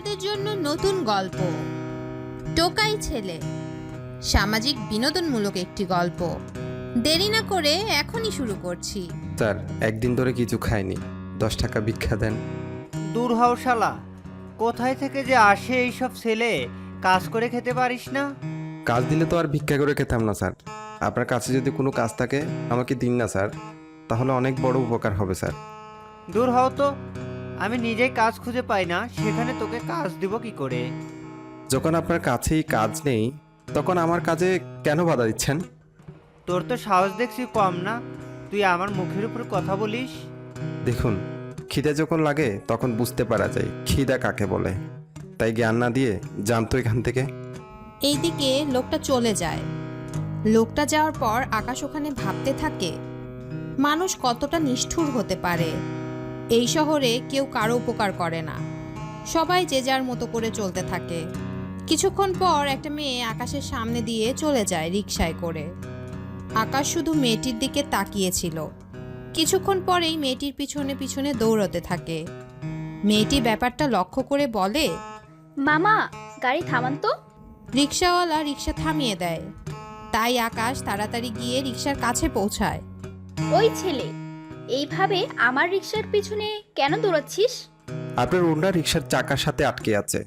আপনাদের জন্য নতুন গল্প, টোকাই ছেলে। সামাজিক বিনোদনমূলক একটি গল্প। দেরি না করে এখনই শুরু করছি। স্যার, একদিন ধরে কিছু খাইনি, 10 টাকা ভিক্ষা দেন। দূর হও শালা, কোথায় থেকে যে আসে এইসব ছেলে, কাজ করে খেতে পারিস না? কাজ দিলে তো আর ভিক্ষা করে খেতাম না স্যার। আপনার কাছে যদি কোনো কাজ থাকে আমাকে দিন না স্যার, তাহলে অনেক বড় উপকার হবে স্যার। দূর হও তো, আমি নিজেই কাজ খুঁজে পাই না, সেখানে তোকে কাজ দিব কি করে? যখন আপনার কাছেই কাজ নেই তখন আমার কাজে কেন বাধা দিচ্ছেন? তোর তো সাহস দেখছি কম না, তুই আমার মুখের উপর কথা বলিস। দেখুন, খিদে যখন লাগে তখন বুঝতে পারা যায় খিদা কাকে বলে। তাই জ্ঞান না দিয়ে জানতো এখান থেকে। এইদিকে লোকটা চলে যায়। লোকটা যাওয়ার পর আকাশ ওখানে ভাবতে থাকে, মানুষ কতটা নিষ্ঠুর হতে পারে। এই শহরে কেউ কারো উপকার করে না, সবাই যে যার মতো করে চলতে থাকে। কিছুক্ষণ পর একটা মেয়ে আকাশের সামনে দিয়ে চলে যায় রিকশায় করে। আকাশ শুধু মেয়েটির দিকে তাকিয়েছিল। কিছুক্ষণ পরেই মেয়েটির পিছনে পিছনে দৌড়তে থাকে। মেয়েটি ব্যাপারটা লক্ষ্য করে বলে, মামা, গাড়ি থামান তো। রিকশাওয়ালা রিকশা থামিয়ে দেয়। তাই আকাশ তাড়াতাড়ি গিয়ে রিকশার কাছে পৌঁছায়। ওই ছেলে, এইভাবে আমার রিকশার পিছনে কেন দৌড়াচ্ছিস? আপনার ওড়না রিকশার চাকার সাথে আটকে আছে,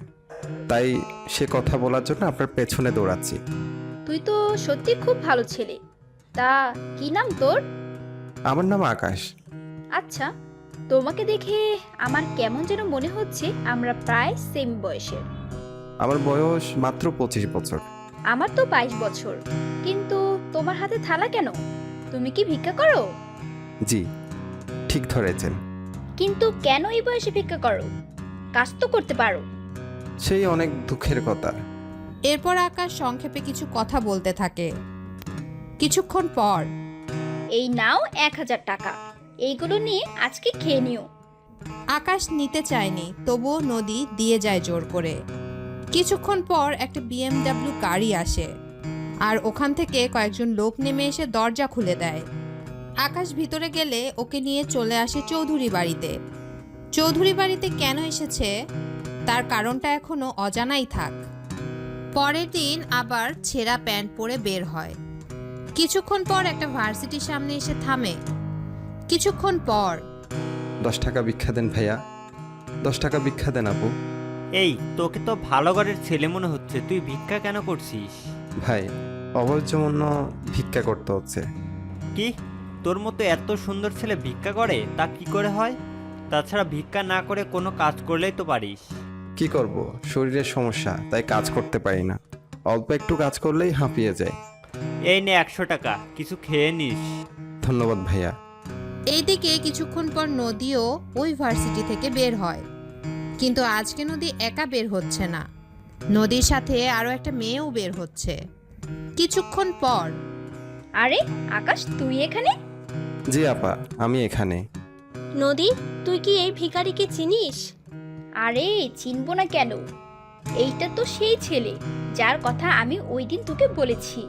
তাই সে কথা বলার জন্য আপনার পেছনে দৌড়াচ্ছি। তুই তো সত্যি খুব ভালো ছেলে। তা কি নাম তোর? আমার নাম আকাশ। আচ্ছা, তোমাকে দেখে আমার কেমন যেন মনে হচ্ছে আমরা প্রায় সেম বয়সের। আমার বয়স মাত্র 25 বছর। আমার তো 22 বছর। কিন্তু তোমার হাতে থালা কেন? তুমি কি ভিক্ষা করো? জি, ঠিক ধরেছেন। কিন্তু কেন এই বয়সে ভিক্ষা করো? কাজ তো করতে পারো। সেই অনেক দুঃখের কথা। এরপর আকাশ সংক্ষেপে কিছু কথা বলতে থাকে। কিছুক্ষণ পর, এই নাও 1000 টাকা, এইগুলো নিয়ে আজকে খেয়ে নিও। আকাশ নিতে চায়নি, তবুও নদী দিয়ে যায় জোর করে। কিছুক্ষণ পর একটা BMW গাড়ি আসে, আর ওখান থেকে কয়েকজন লোক নেমে এসে দরজা খুলে দেয়। আকাশ ভিতরে গেলে ওকে নিয়ে চলে আসে চৌধুরী বাড়িতে। চৌধুরী বাড়িতে কেন এসেছে তার কারণটা এখনো অজানাই থাক। পরের দিন আবার ছেঁড়া প্যান্ট পরে বের হয়। কিছুক্ষণ পর একটা ভার্সিটির সামনে এসে থামে। কিছুক্ষণ পর, 10 টাকা ভিক্ষা দেন ভাইয়া, 10 টাকা ভিক্ষা দেন আপু। এই, তোকে তো ভালো ঘরের ছেলে মনে হচ্ছে, তুই ভিক্ষা কেন করছিস? ভাই, অবৈধ ভিক্ষা করতে হচ্ছে। কি, তোর মতো এত সুন্দর ছেলে ভিক্ষা করে? তা কি করে হয়? তাছাড়া ভিক্ষা না করে কোনো কাজ করলেই তো পারিস। কি করব, শরীরের সমস্যা, তাই কাজ করতে পারি না। অল্প একটু কাজ করলেই হাঁপিয়ে যায়। এই নে 100 টাকা, কিছু খেয়ে নিস। ধন্যবাদ ভাইয়া। এইদিকে কিছুক্ষণ পর নদীও ওই ভার্সিটি থেকে বের হয়। কিন্তু আজকে নদী একা বের হচ্ছে না, নদীর সাথে আরো একটা মেয়েও বের হচ্ছে। কিছুক্ষণ পর, আরে আকাশ, তুই এখানে? জি আপা, আমি এখানে। নদী, তুই কি এই ভিখারিকে চিনিস? আরে চিনবো না কেন? এইটা তো সেই ছেলে যার কথা আমি ওই দিন তোকে বলেছি।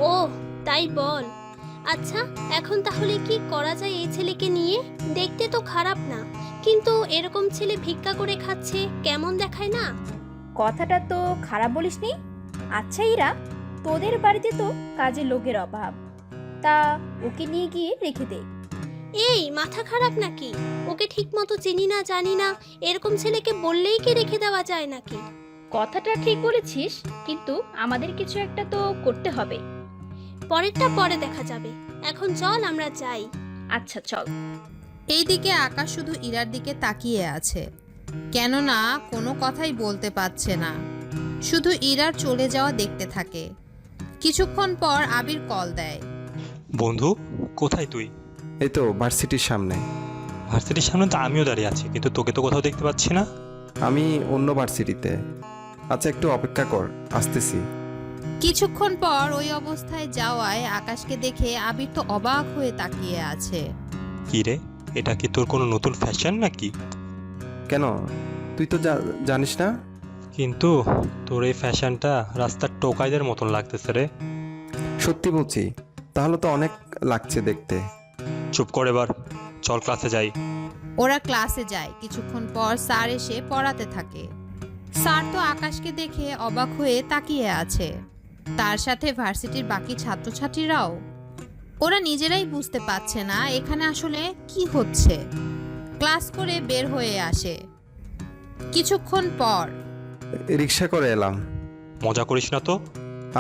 ও, তাই বল। আচ্ছা, এখন তাহলে কি করা যায় এই ছেলেকে নিয়ে? দেখতে তো খারাপ না, কিন্তু এরকম ছেলে ভিক্ষা করে খাচ্ছে, কেমন দেখায় না? কথাটা তো খারাপ বলিসনি। আচ্ছা ইরা, তোদের বাড়িতে তো কাজের লোকের অভাব, তা ওকে নিয়ে গিয়ে রেখে দে। এই, মাথা খারাপ নাকি? ওকে ঠিক মতো চিনি না, জানি না, এরকম ছেলেকে বললেই কি রেখে দেওয়া যায় নাকি? কথাটা ঠিক বলেছিস, কিন্তু আমাদের কিছু একটা তো করতে হবে। পরেরটা পরে দেখা যাবে, এখন চল আমরা যাই। আচ্ছা চল। এইদিকে আকাশ শুধু ইরার দিকে তাকিয়ে আছে, কেননা কোনো কথাই বলতে পারছে না। শুধু ইরার চলে যাওয়া দেখতে থাকে। কিছুক্ষণ পর আবির কল দেয়। বন্ধু, কোথায় তুই? এই তো ভার্সিটির সামনে। ভার্সিটির সামনে তো আমিও দাঁড়িয়ে আছি, কিন্তু তোকে তো কোথাও দেখতে পাচ্ছি না। আমি অন্য ভার্সিটিতে। আচ্ছা, একটু অপেক্ষা কর, আসতেছি। কিছুক্ষণ পর ওই অবস্থায় যাওয়ায় আকাশকে দেখে আবির তো অবাক হয়ে তাকিয়ে আছে। কি রে, এটা কি তোর কোনো নতুন ফ্যাশন নাকি? কেন, তুই তো জানিস না? কিন্তু তোর এই ফ্যাশনটা রাস্তার টোকাইদের মতন লাগতেছে রে। সত্যি বলছি, তাহলে তো অনেক লাগছে দেখতে। চুপ কর এবার, চল ক্লাসে যাই। ওরা ক্লাসে যায়। কিছুক্ষণ পর স্যার এসে পড়াতে থাকে। স্যার তো আকাশকে দেখে অবাক হয়ে তাকিয়ে আছে, তার সাথে ভার্সিটির বাকি ছাত্রছাত্রীরাও। ওরা নিজেরাই বুঝতে পারছে না এখানে আসলে কি হচ্ছে। ক্লাস করে বের হয়ে আসে। কিছুক্ষণ পর রিক্সা করে এলাম। মজা করিস না তো।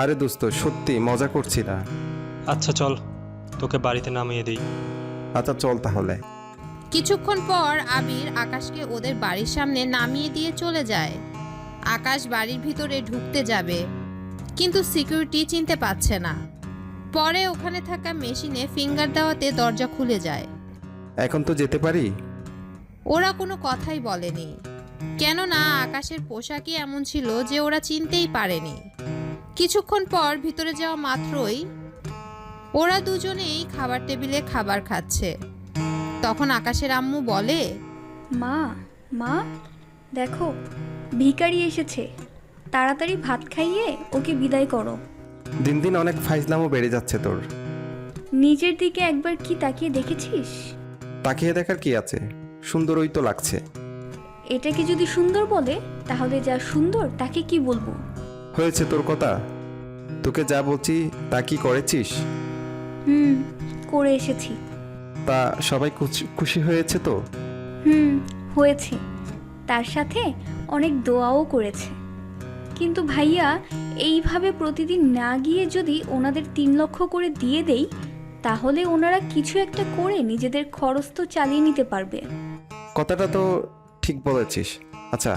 আরে দোস্ত, সত্যি মজা করছি না। আচ্ছা চল, তোকে বাড়িতে নামিয়ে দিই। আচ্ছা চল তাহলে। কিছুক্ষণ পর আবির আকাশকে ওদের বাড়ির সামনে নামিয়ে দিয়ে চলে যায়। আকাশ বাড়ির ভিতরে ঢুকতে যাবে, কিন্তু সিকিউরিটি চিনতে পারছে না। পরে ওখানে থাকা মেশিনে ফিঙ্গার দেওয়াতে দরজা খুলে যায়। এখন তো যেতে পারি? ওরা কোনো কথাই বলেনি, কেননা আকাশের পোশাকই এমন ছিল যে ওরা চিনতেই পারেনি। কিছুক্ষণ পর ভিতরে যাওয়া মাত্রই ওরা দুজনেই খাবার টেবিলে খাবার খাচ্ছে। তখন আকাশের আম্মু বলে, মা মা দেখো, ভিখারি এসেছে, তাড়াতাড়ি ভাত খাইয়ে ওকে বিদায় করো। দিন দিন অনেক ফাইজলামও বেড়ে যাচ্ছে তোর। নিজের দিকে একবার কি তাকিয়ে দেখেছিস? তাকিয়ে দেখার কি আছে, সুন্দরই তো লাগছে। এটাকে যদি সুন্দর বলে তাহলে যা সুন্দর তাকে কি বলবো? হয়েছে তোর কথা, তোকে যা বলছি তা কি করেছিস? করে এসেছি। তা সবাই খুশি হয়েছে তো? হয়েছে, তার সাথে অনেক দোয়াও করেছে। কিন্তু ভাইয়া, এইভাবে প্রতিদিন না গিয়ে যদি ওনাদের 3 লক্ষ করে দিয়ে দেই, তাহলে ওনারা কিছু একটা করে নিজেদের খরচ তো চালিয়ে নিতে পারবে। কথাটা তো ঠিক বলেছিস। আচ্ছা,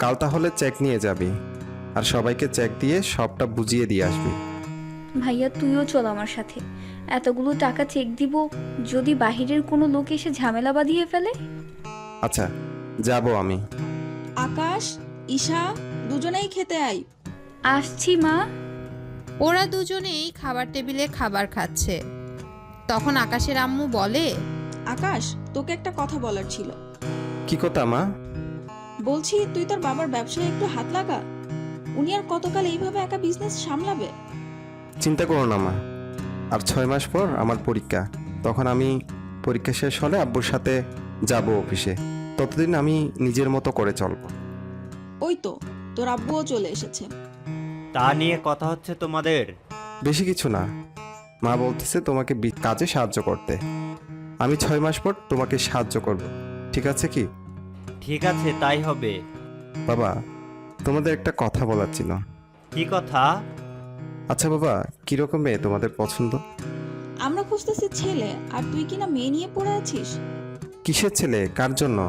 কাল তাহলে চেক নিয়ে যাবি, আর সবাইকে চেক দিয়ে সবটা বুঝিয়ে দিয়ে আসবি। ভাইয়া তুইও চল আমার সাথে। এতগুলো টাকা চেক দিব, যদি বাহিরের কোনো লোক এসে ঝামেলা বাঁধিয়ে ফেলে। আচ্ছা, যাব আমি। আকাশ, ঈশা, দুজনেই খেতে আই। আসছি মা। ওরা দুজনেই খাবার টেবিলে খাবার খাচ্ছে। তখন আকাশের আম্মু বলে, আকাশ, তোকে একটা কথা বলার ছিল। কি কথা মা? বলছি, তুই তোর বাবার ব্যবসায় একটু হাত লাগা। উনি আর কতকাল এইভাবে একা বিজনেস সামলাবে? চিন্তা করো না মা, আর 6 মাস পর আমার পরীক্ষা। তখন আমি পরীক্ষা শেষ হলে আব্বুর সাথে যাব অফিসে। ততদিন আমি নিজের মতো করে চলব। ওই তো, তোর আব্বুও চলে এসেছে। তা নিয়ে কথা হচ্ছে তোমাদের? বেশি কিছু না, মা বলতেছে তোমাকে কাজে সাহায্য করতে। আমি 6 মাস পর তোমাকে সাহায্য করব, ঠিক আছে কি? ঠিক আছে, তাই হবে। বাবা, তোমাদের একটা কথা বলার ছিল। কি কথা? আচ্ছা বাবা, কিরকম মেয়ে তোমাদের পছন্দ? আমরা খুঁজতেছি ছেলে, আর তুই কিনা মেয়ে নিয়ে পড়ে আছিস। কিসের ছেলে, কার জন্য?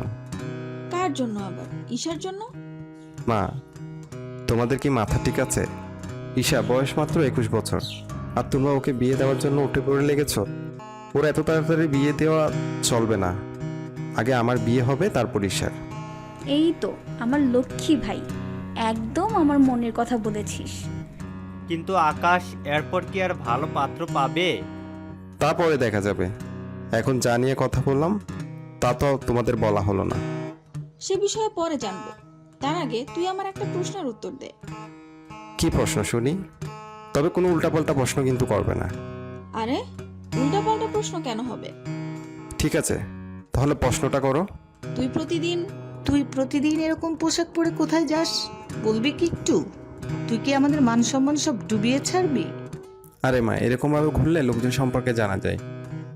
কার জন্য আবার? ঈশার জন্য। মা, তোমাদের কি মাথা ঠিক আছে? ঈশা বয়স মাত্র 21 বছর, আর তোমরা ওকে বিয়ে দেওয়ার জন্য উঠে পড়ে লেগেছ। ওর এত তাড়াতাড়ি বিয়ে দেওয়া চলবে না। আগে আমার বিয়ে হবে, তারপর ঈশার। এই তো আমার লক্ষ্মী ভাই, একদম আমার মনের কথা বলেছিস। কিন্তু আকাশ, এরপর কি আর ভালো পাত্র পাবে? তারপরে দেখা যাবে। এখন যা নিয়ে কথা বললাম তা তো তোমাদের বলা হলো না। সে বিষয়ে পরে জানবো। তার আগে তুই আমার একটা প্রশ্নের উত্তর দে। কি প্রশ্ন শুনি? তবে কোনো উল্টাপাল্টা প্রশ্ন কিন্তু করবে না। আরে, উল্টাপাল্টা প্রশ্ন কেন হবে? ঠিক আছে, তাহলে প্রশ্নটা করো। তুই প্রতিদিন এরকম পোশাক পরে কোথায় যাস বলবি কি একটু? তুই কি আমাদের মান সম্মান সব ডুবিয়ে ছাড়বি? আরে মা, এরকমভাবে ঘুরলে লোকজন সম্পর্কে জানা যায়,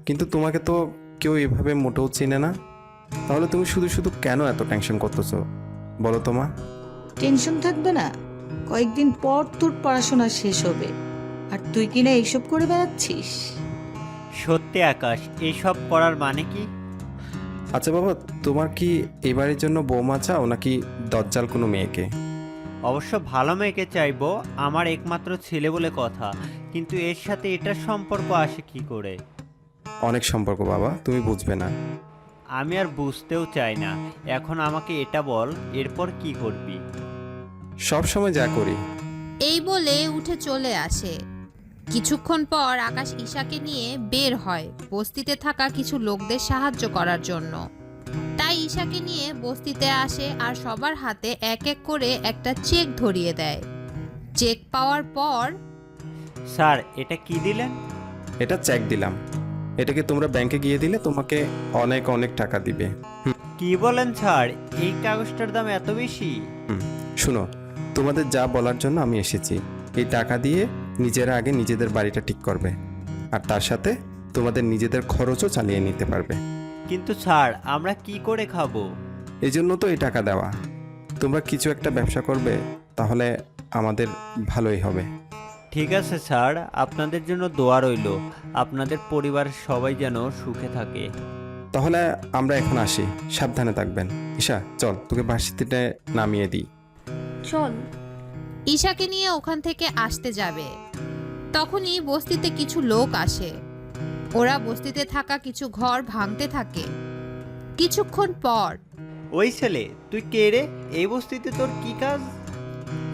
কিন্তু তোমাকে তো কেউ এভাবে মোটেও চিনে না। তাহলে তুমি শুধু শুধু কেন এত টেনশন করতেছো বলো তো মা? টেনশন থাকবে না? কয়েকদিন পর তোর পড়াশোনা শেষ হবে, আর তুই কিনা এইসব করে বেড়াচ্ছিস। সত্যি আকাশ, এইসব করার মানে কি? আচ্ছা বাবা, তোমার কি এবারের জন্য বৌমা চাও নাকি দজ্জাল কোনো মেয়েকে? অবশ্য ভালো মেয়েকে চাইবো, আমার একমাত্র ছেলে বলে কথা। কিন্তু এর সাথে এটার সম্পর্ক আসে কি করে? অনেক সম্পর্ক বাবা, তুমি বুঝবে না। আমি আর বুঝতেও চাই না। এখন আমাকে এটা বল, এরপর কি করবি? সব সময় যা করি। এই বলে উঠে চলে আসে। কিছুক্ষণ পর আকাশ ঈশাকে নিয়ে বের হয় বস্তিতে থাকা কিছু লোকদের সাহায্য করার জন্য। তাই ঈশাকে নিয়ে বস্তিতে আসে আর সবার হাতে এক এক করে একটা চেক ধরিয়ে দেয়। চেক পাওয়ার পর, স্যার, এটা কি দিলেন? এটা চেক দিলাম, এটাকে তোমরা ব্যাংকে গিয়ে দিলে তোমাকে অনেক অনেক টাকা দিবে। কি বলেন স্যার, এই কাগজটার দাম এত বেশি? শুনো, তোমাদের যা বলার জন্য আমি এসেছি। এই টাকা দিয়ে নিজেরা আগে নিজেদের বাড়িটা ঠিক করবে, আর তার সাথে তোমাদের নিজেদের খরচও চালিয়ে নিতে পারবে। কিন্তু স্যার, আমরা কি করে খাবো? এই জন্য তো এই টাকা দেওয়া। তোমরা কিছু একটা ব্যবসা করবে, তাহলে আমাদের ভালোই হবে। ঠিক আছে স্যার, আপনাদের জন্য দোয়া রইল। আপনাদের পরিবারের সবাই যেন সুখে থাকে। তাহলে আমরা এখন আসি, সাবধানে থাকবেন। ঈশা চল, তোকে ভার্সিটিতে নামিয়ে দিই। চল। ঈশাকে নিয়ে ওখান থেকে আসতে যাবে, তখনই বস্তিতে কিছু লোক আসে। ওরা বস্তিতে থাকা কিছু ঘর ভাঙতে থাকে। কিছুক্ষণ পর ওই ছেলে, তুই কে রে? এই বস্তিতে তোর কি কাজ?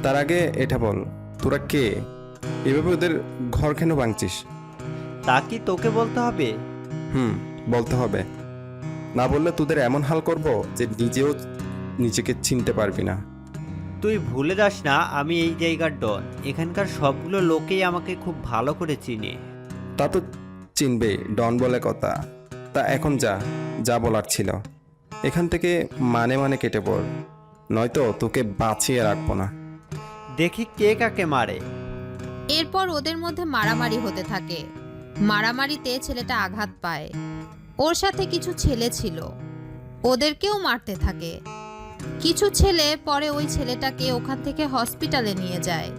তার আগে এটা বল, তোরা কে? এভাবে ওদের ঘর কেন ভাঙছিস? তা কি তোকে বলতে হবে? বলতে হবে। না বললে তোদের এমন হাল করব যে নিজেও নিজেকে চিনতে পারবি না। তুই ভুলে যাস না, আমি এই জায়গার ডন। এখানকার সবগুলো লোকেই আমাকে খুব ভালো করে চিনে। তা তো চিনবে, ডন বলে কথা। তা এখন যা, যা বলার ছিল। এখান থেকে মানে মানে কেটে পড়, নয়তো তোকে বাঁচিয়ে রাখবো না। দেখি কে কাকে মারে। এরপর ওদের মধ্যে মারামারি হতে থাকে। মারামারিতে ছেলেটা আঘাত পায়। ওর সাথে কিছু ছেলে ছিল, ওদেরকেও মারতে থাকে। কিছু ছেলে পরে ওই ছেলেটাকে ওখান থেকে হসপিটালে নিয়ে যায়।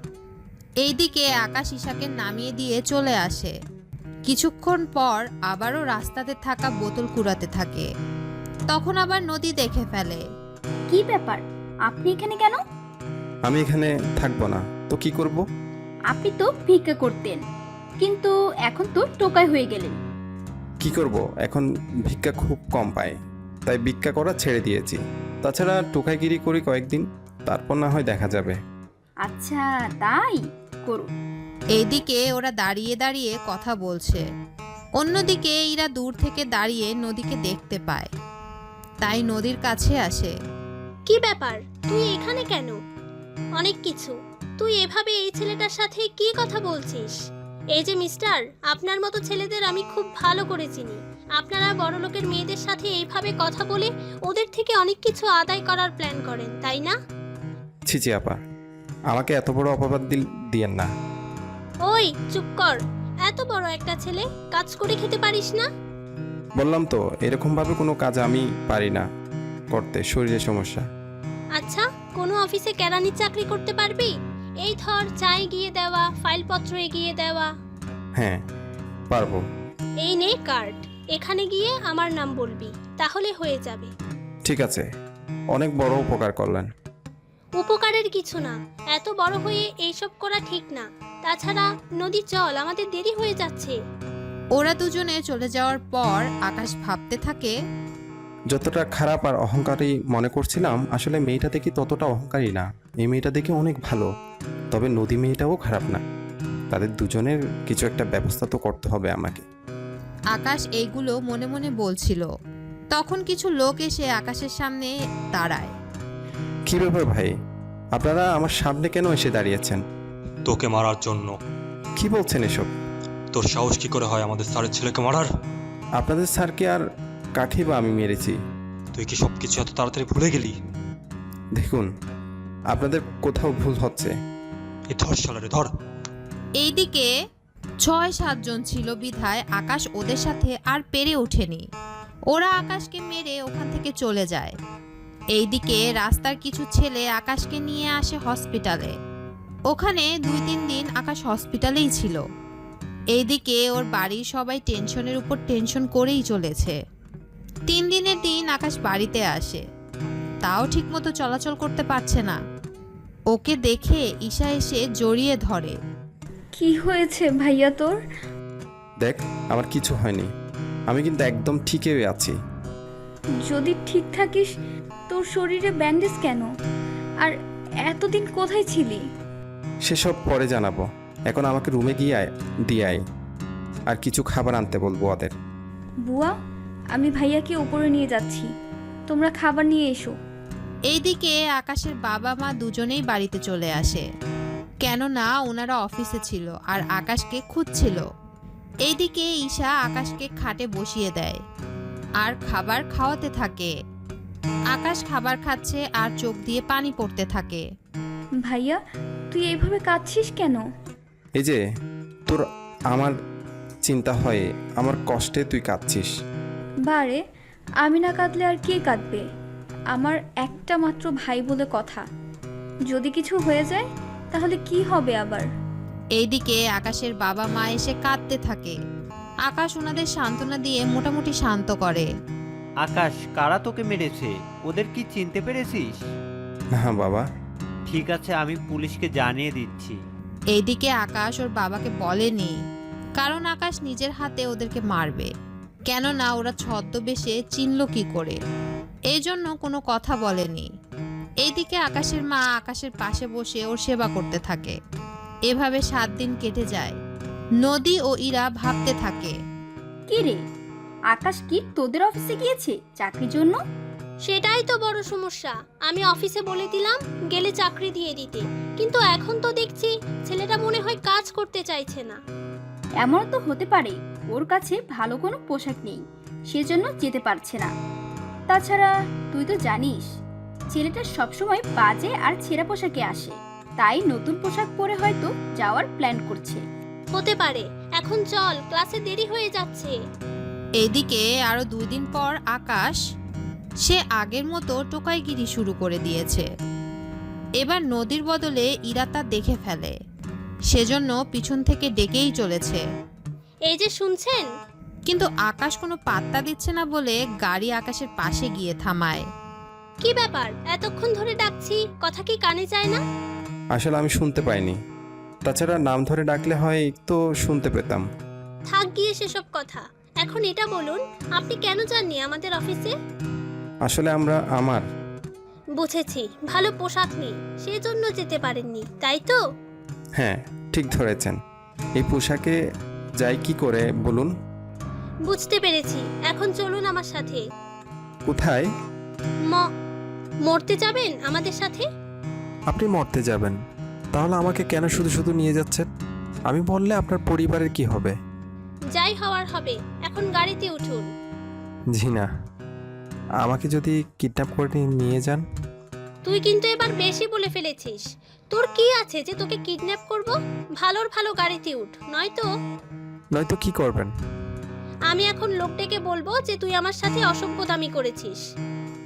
এইদিকে আকাশ ঈশাকে নামিয়ে দিয়ে চলে আসে। কিছুক্ষণ পর আবারও রাস্তাতে থাকা বোতল কুড়াতে থাকে। তখন আবার নদী দেখে ফেলে। কি ব্যাপার, আপনি এখানে কেন? আমি এখানে থাকবো না তো কি করব? আপনি তো ভিক্ষা করতেন, কিন্তু এখন তো টোকাই হয়ে গেলেন। কি করব, এখন ভিক্ষা খুব কম পাই, তাই ভিক্ষা করা ছেড়ে দিয়েছি। তাছাড়া টোকাইগিরি করি কয়েকদিন, তারপর না হয় দেখা যাবে। আচ্ছা, তাই করুন। এইদিকে ওরা দাঁড়িয়ে দাঁড়িয়ে কথা বলছে। অন্যদিকে এরা দূর থেকে দাঁড়িয়ে নদীকে দেখতে পায়, তাই নদীর কাছে আসে। কি ব্যাপার, তুই এখানে কেন? অনেক কিছু। তুই এভাবে এই ছেলেটার সাথে কি কথা বলছিস? এই যে মিস্টার, আপনার মতো ছেলেদের আমি খুব ভালো করে চিনি। আপনারা বড়লোকের মেয়েদের সাথে এইভাবে কথা বলে ওদের থেকে অনেক কিছু আদায় করার প্ল্যান করেন, তাই না? ছিচি আপা, আমাকে এত বড় অপবাদ দিয়েন না। ওই চুপ কর। এত বড় একটা ছেলে, কাজ করে খেতে পারিস না? বললাম তো, এরকমভাবে কোনো কাজ আমি পারি না করতে, শরীরের সমস্যা। আচ্ছা, কোনো অফিসে কেরানির চাকরি করতে পারবি? এই ধর, চা এগিয়ে দেওয়া, ফাইলপত্র এগিয়ে দেওয়া। হ্যাঁ পারবো। এই নে কার্ড, এখানে গিয়ে আমার নাম বলবি, তাহলে হয়ে যাবে। ঠিক আছে, অনেক বড় উপকার করলেন। উপকারের কিছু না, এত বড় হয়ে এইসব করা ঠিক না। তাছাড়া নদী চল, আমাদের দেরি হয়ে যাচ্ছে। ওরা দুজনে চলে যাওয়ার পর আকাশ ভাবতে থাকে, যতটা খারাপ আর অহংকারী মনে করছিলাম, আসলে মেয়েটা দেখি ততটা অহংকারী না। এই মেয়েটা দেখি অনেক ভালো, তবে নদী মেয়েটাও খারাপ না। তাদের দুজনের কিছু একটা ব্যবস্থা তো করতে হবে আমাকে। আকাশ এইগুলো মনে মনে বলছিল। তখন কিছু লোক এসে আকাশের সামনে দাঁড়ায়। কি ব্যাপার ভাই, আপনারা আমার সামনে কেন এসে দাঁড়িয়েছেন? তোকে মারার জন্য। কি বলছেন এসব? তোর সাহস কি করে হয় আমাদের স্যারের ছেলেকে মারার? আপনাদের স্যারকে আর কাঠি বা আমি মেরেছি? তুই কি সব কিছু এত তাড়াতাড়ি ভুলে গেলি? দেখুন, আপনাদের কোথাও ভুল হচ্ছে। এই ধর শালারে, ধর। এইদিকে ৬-৭ জন ছিল বিধায় আকাশ ওদের সাথে আর পেরে ওঠেনি। ওরা আকাশকে মেরে ওখান থেকে চলে যায়। এইদিকে রাস্তার কিছু ছেলে আকাশকে নিয়ে আসে হসপিটালে। ওখানে ২-৩ দিন আকাশ হসপিটালেই ছিল। এইদিকে ওর বাড়ির সবাই টেনশনের উপর টেনশন করেই চলেছে। ৩ দিনের দিন আকাশ বাড়িতে আসে, তাও ঠিকমতো চলাচল করতে পারছে না। ওকে দেখে ঈশা এসে জড়িয়ে ধরে। কি হয়েছে ভাইয়া তোর? দেখ, আমার কিছু হয়নি, আমি কিন্তু একদম ঠিকই আছি। যদি ঠিক থাকিস, তোর শরীরে ব্যান্ডেজ কেন? আর এতদিন কোথায় ছিলি? সেসব পরে জানাবো, এখন আমাকে রুমে গিয়ে দিয়ে আয়, আর কিছু খাবার আনতে বলবো ওদের। বুয়া, আমি ভাইয়াকে উপরে নিয়ে যাচ্ছি, তোমরা খাবার নিয়ে এসো। এইদিকে আকাশের বাবা মা দুজনেই বাড়িতে চলে আসে, কেননা ওনারা অফিসে ছিল আর আকাশকে খুঁজছিল। এইদিকে ঈশা আকাশকে খাটে বসিয়ে দেয় আর খাবার খাওয়াতে থাকে। আকাশ খাবার খাচ্ছে আর চোখ দিয়ে পানি পড়তে থাকে। ভাইয়া, তুই এইভাবে কাঁদছিস কেন? এই যে তোর আমার চিন্তা হয়, আমার কষ্টে তুই কাঁদছিস। বারে, আমি না কাঁদলে আর কে কাঁদবে? আমার একটা মাত্র ভাই বলে কথা, যদি কিছু হয়ে যায় তাহলে কি হবে আবার? এইদিকে আকাশের বাবা মা এসে কাঁদতে থাকে। আকাশ ওনাদের সান্ত্বনা দিয়ে মোটামুটি শান্ত করে। আকাশ, কারা তোকে মেরেছে? ওদের কি চিনতে পেরেছিস? না বাবা। ঠিক আছে, আমি পুলিশকে জানিয়ে দিচ্ছি। এইদিকে আকাশ ওর বাবাকে বলেনি, কারণ আকাশ নিজের হাতে ওদেরকে মারবে। কেননা ওরা ছদ্মবেশে চিনল কি করে, এই জন্য কোনো কথা বলেনি। এইদিকে আকাশের মা আকাশের পাশে বসে ওর সেবা করতে থাকে। এভাবে 7 দিন কেটে যায়। নদী ও ইরা ভাবতে থাকে, কি রে, আকাশ কি তোদের অফিসে গিয়েছে চাকরির জন্য? সেটাই তো বড় সমস্যা। আমি অফিসে বলে দিলাম গেলে চাকরি দিয়ে দিতে, কিন্তু এখন তো দেখছি ছেলেটা মনে হয় কাজ করতে চাইছে না। এমন তো হতে পারে ওর কাছে ভালো কোনো পোশাক নেই, সেজন্য যেতে পারছে না। তাছাড়া তুই তো জানিস ছেলেটা সবসময় বাজে আর ছেঁড়া পোশাকে আসে, তাই নতুন পোশাক পরে হয়তো যাওয়ার প্ল্যান করছে। হতে পারে। এখন চল, ক্লাসে দেরি হয়ে যাচ্ছে। এইদিকে আরো 2 দিন পর আকাশ সে আগের মতো টোকাইগিরি শুরু করে দিয়েছে। এবার নদীর বদলে ইরা তা দেখে ফেলে, সেজন্য পিছন থেকে ডেকেই চলেছে। এই যে শুনছেন? কিন্তু আকাশ কোনো পাত্তা দিচ্ছে না বলে গাড়ি আকাশের পাশে গিয়ে থামায়। কি ব্যাপার, এতক্ষণ ধরে ডাকছি, কথা কি কানে যায় না? আসলে আমি শুনতে পাইনি, তাছাড়া নাম ধরে ডাকলে হয় তো শুনতে পেতাম। থাক গিয়ে সেসব কথা। এখন এটা বলুন, আপনি কেন যাননি আমাদের অফিসে? আসলে আমার বুঝেছি, ভালো পোশাক নেই, সেজন্য যেতে পারেননি, তাই তো? হ্যাঁ, ঠিক ধরেছেন। এই পোশাকে যাই কি করে বলুন? বুঝতে পেরেছি। এখন চলুন আমার সাথে। কোথায়? মরতে যাবেন আমাদের সাথে? আপনি মরতে যাবেন? তাহলে আমাকে কেন শুধু শুধু নিয়ে যাচ্ছেন? আমি বললে আপনার পরিবারের কি হবে? যাই হওয়ার হবে, এখন গাড়িতে উঠুন। জি না, আমাকে যদি কিডন্যাপ করে নিয়ে যান? তুই কিন্তু এবার বেশি বলে ফেলেছিস। তোর কি আছে যে তোকে কিডন্যাপ করব? ভালোর ভালো গাড়িতে উঠ, নয়তো কি করবেন? আমি এখন লোক ডেকে বলবো যে তুই আমার সাথে অসভ্যতামি করেছিস।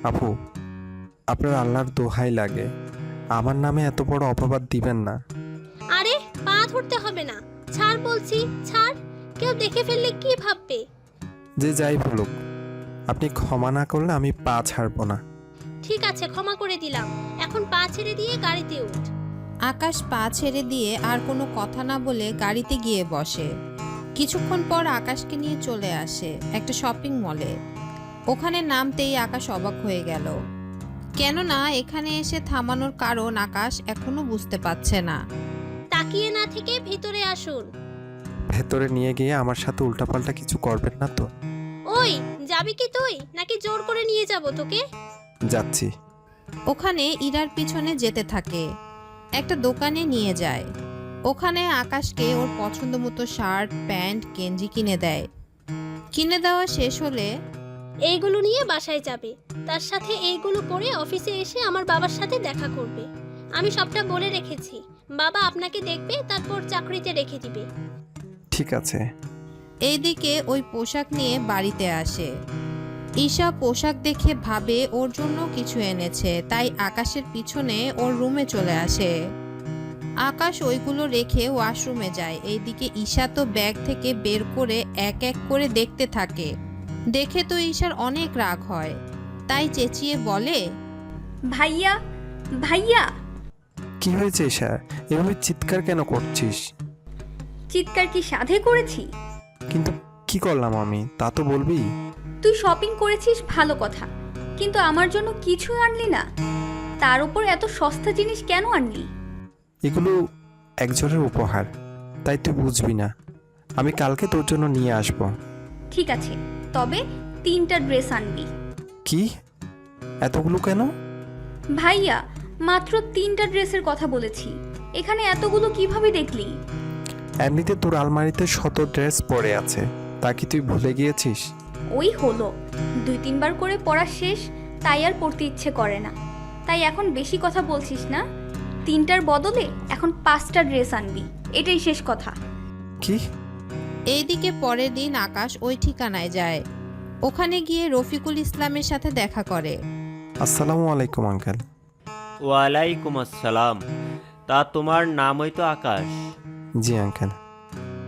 আপু, আপনার আল্লাহর দোহাই লাগে, আমার নামে এত বড় অপবাদ দিবেন না। আরে, পা ধরতে হবে না, ছাড় বলছি, ছাড়। কেউ দেখে ফেললে কি ভাববে? যে যাই বলুক, আপনি ক্ষমা না করলে আমি পা ছাড়ব না। ঠিক আছে, ক্ষমা করে দিলাম। এখন পা ছেড়ে দিয়ে গাড়িতে উঠ। আকাশ পা ছেড়ে দিয়ে আর কোনো কথা না বলে গাড়িতে গিয়ে বসে। কিছুক্ষণ পর আকাশকে নিয়ে চলে আসে একটা শপিং মলে। ওখানে নামতেই আকাশ অবাক হয়ে গেল, কেননা এখানে এসে থামানোর কারণ আকাশ এখনো বুঝতে পারছে না। তাকিয়ে না থেকে ভিতরে আসুন। ভেতরে নিয়ে গিয়ে আমার সাথে উল্টাপাল্টা কিছু করবেন না তো? ওই, যাবি কি তুই, নাকি জোর করে নিয়ে যাব তোকে? যাচ্ছি। ওখানে ইরার পিছনে যেতে থাকে, একটা দোকানে নিয়ে যায়। ওখানে আকাশকে ওর পছন্দ মতো শার্ট, প্যান্ট, গেঞ্জি কিনে দেয়। কিনে দেওয়া শেষ হলে এইগুলো নিয়ে বাসায় যাবে, তার সাথে এইগুলো পরে অফিসে এসে আমার বাবার সাথে দেখা করবে। আমি সবটা বলে রেখেছি, বাবা আপনাকে দেখবে, তারপর চাকরিতে রেখে দিবে। ঠিক আছে। এইদিকে ওই পোশাক নিয়ে বাড়িতে আসে। ঈশা পোশাক দেখে ভাবে ওর জন্য কিছু এনেছে, তাই আকাশের পিছনে ওর রুমে চলে আসে। আকাশ ওইগুলো রেখে ওয়াশরুমে যায়। এইদিকে ঈশা তো ব্যাগ থেকে বের করে এক এক করে দেখতে থাকে। দেখে তো ঈশার অনেক রাগ হয়, তাই চেঁচিয়ে বলে, ভাইয়া, ভাইয়া। কি হয়েছে ঈশা, এভাবে চিৎকার কেন করছিস? চিৎকার কি সাধে করেছি? কিন্তু কি করলাম আমি, তা তো বলবি। তুই শপিং করেছিস ভালো কথা, কিন্তু আমার জন্য কিছু আনলি না। তার উপর এত সস্তা জিনিস কেন আনলি? এগুলো একজনের উপহার, তাই তুই বুঝবি না। আমি কালকে তোর জন্য নিয়ে আসব। ঠিক আছে, তবে 3টা ড্রেস আনবি। কি, এতগুলো কেন? ভাইয়া, মাত্র 3টা ড্রেসের কথা বলেছি, এখানে এতগুলো কিভাবে দেখলি? এমনিতে তোর আলমারিতে শত ড্রেস পড়ে আছে, তা কি তুই ভুলে গিয়েছিস? ওই হলো 2-3 বার করে পড়া শেষ, তাই আর পড়তে ইচ্ছে করে না। তাই এখন বেশি কথা বলছিস না, 3টার বদলে এখন 5টা ড্রেস আনবি, এটাই শেষ কথা। কি? এইদিকে পরের দিন আকাশ ওই ঠিকানায় যায়। ওখানে গিয়ে রফিকুল ইসলামের সাথে দেখা করে। আসসালামু আলাইকুম আঙ্কেল। ওয়ালাইকুম আসসালাম। তা তোমার নামই তো আকাশ। জি আঙ্কেল।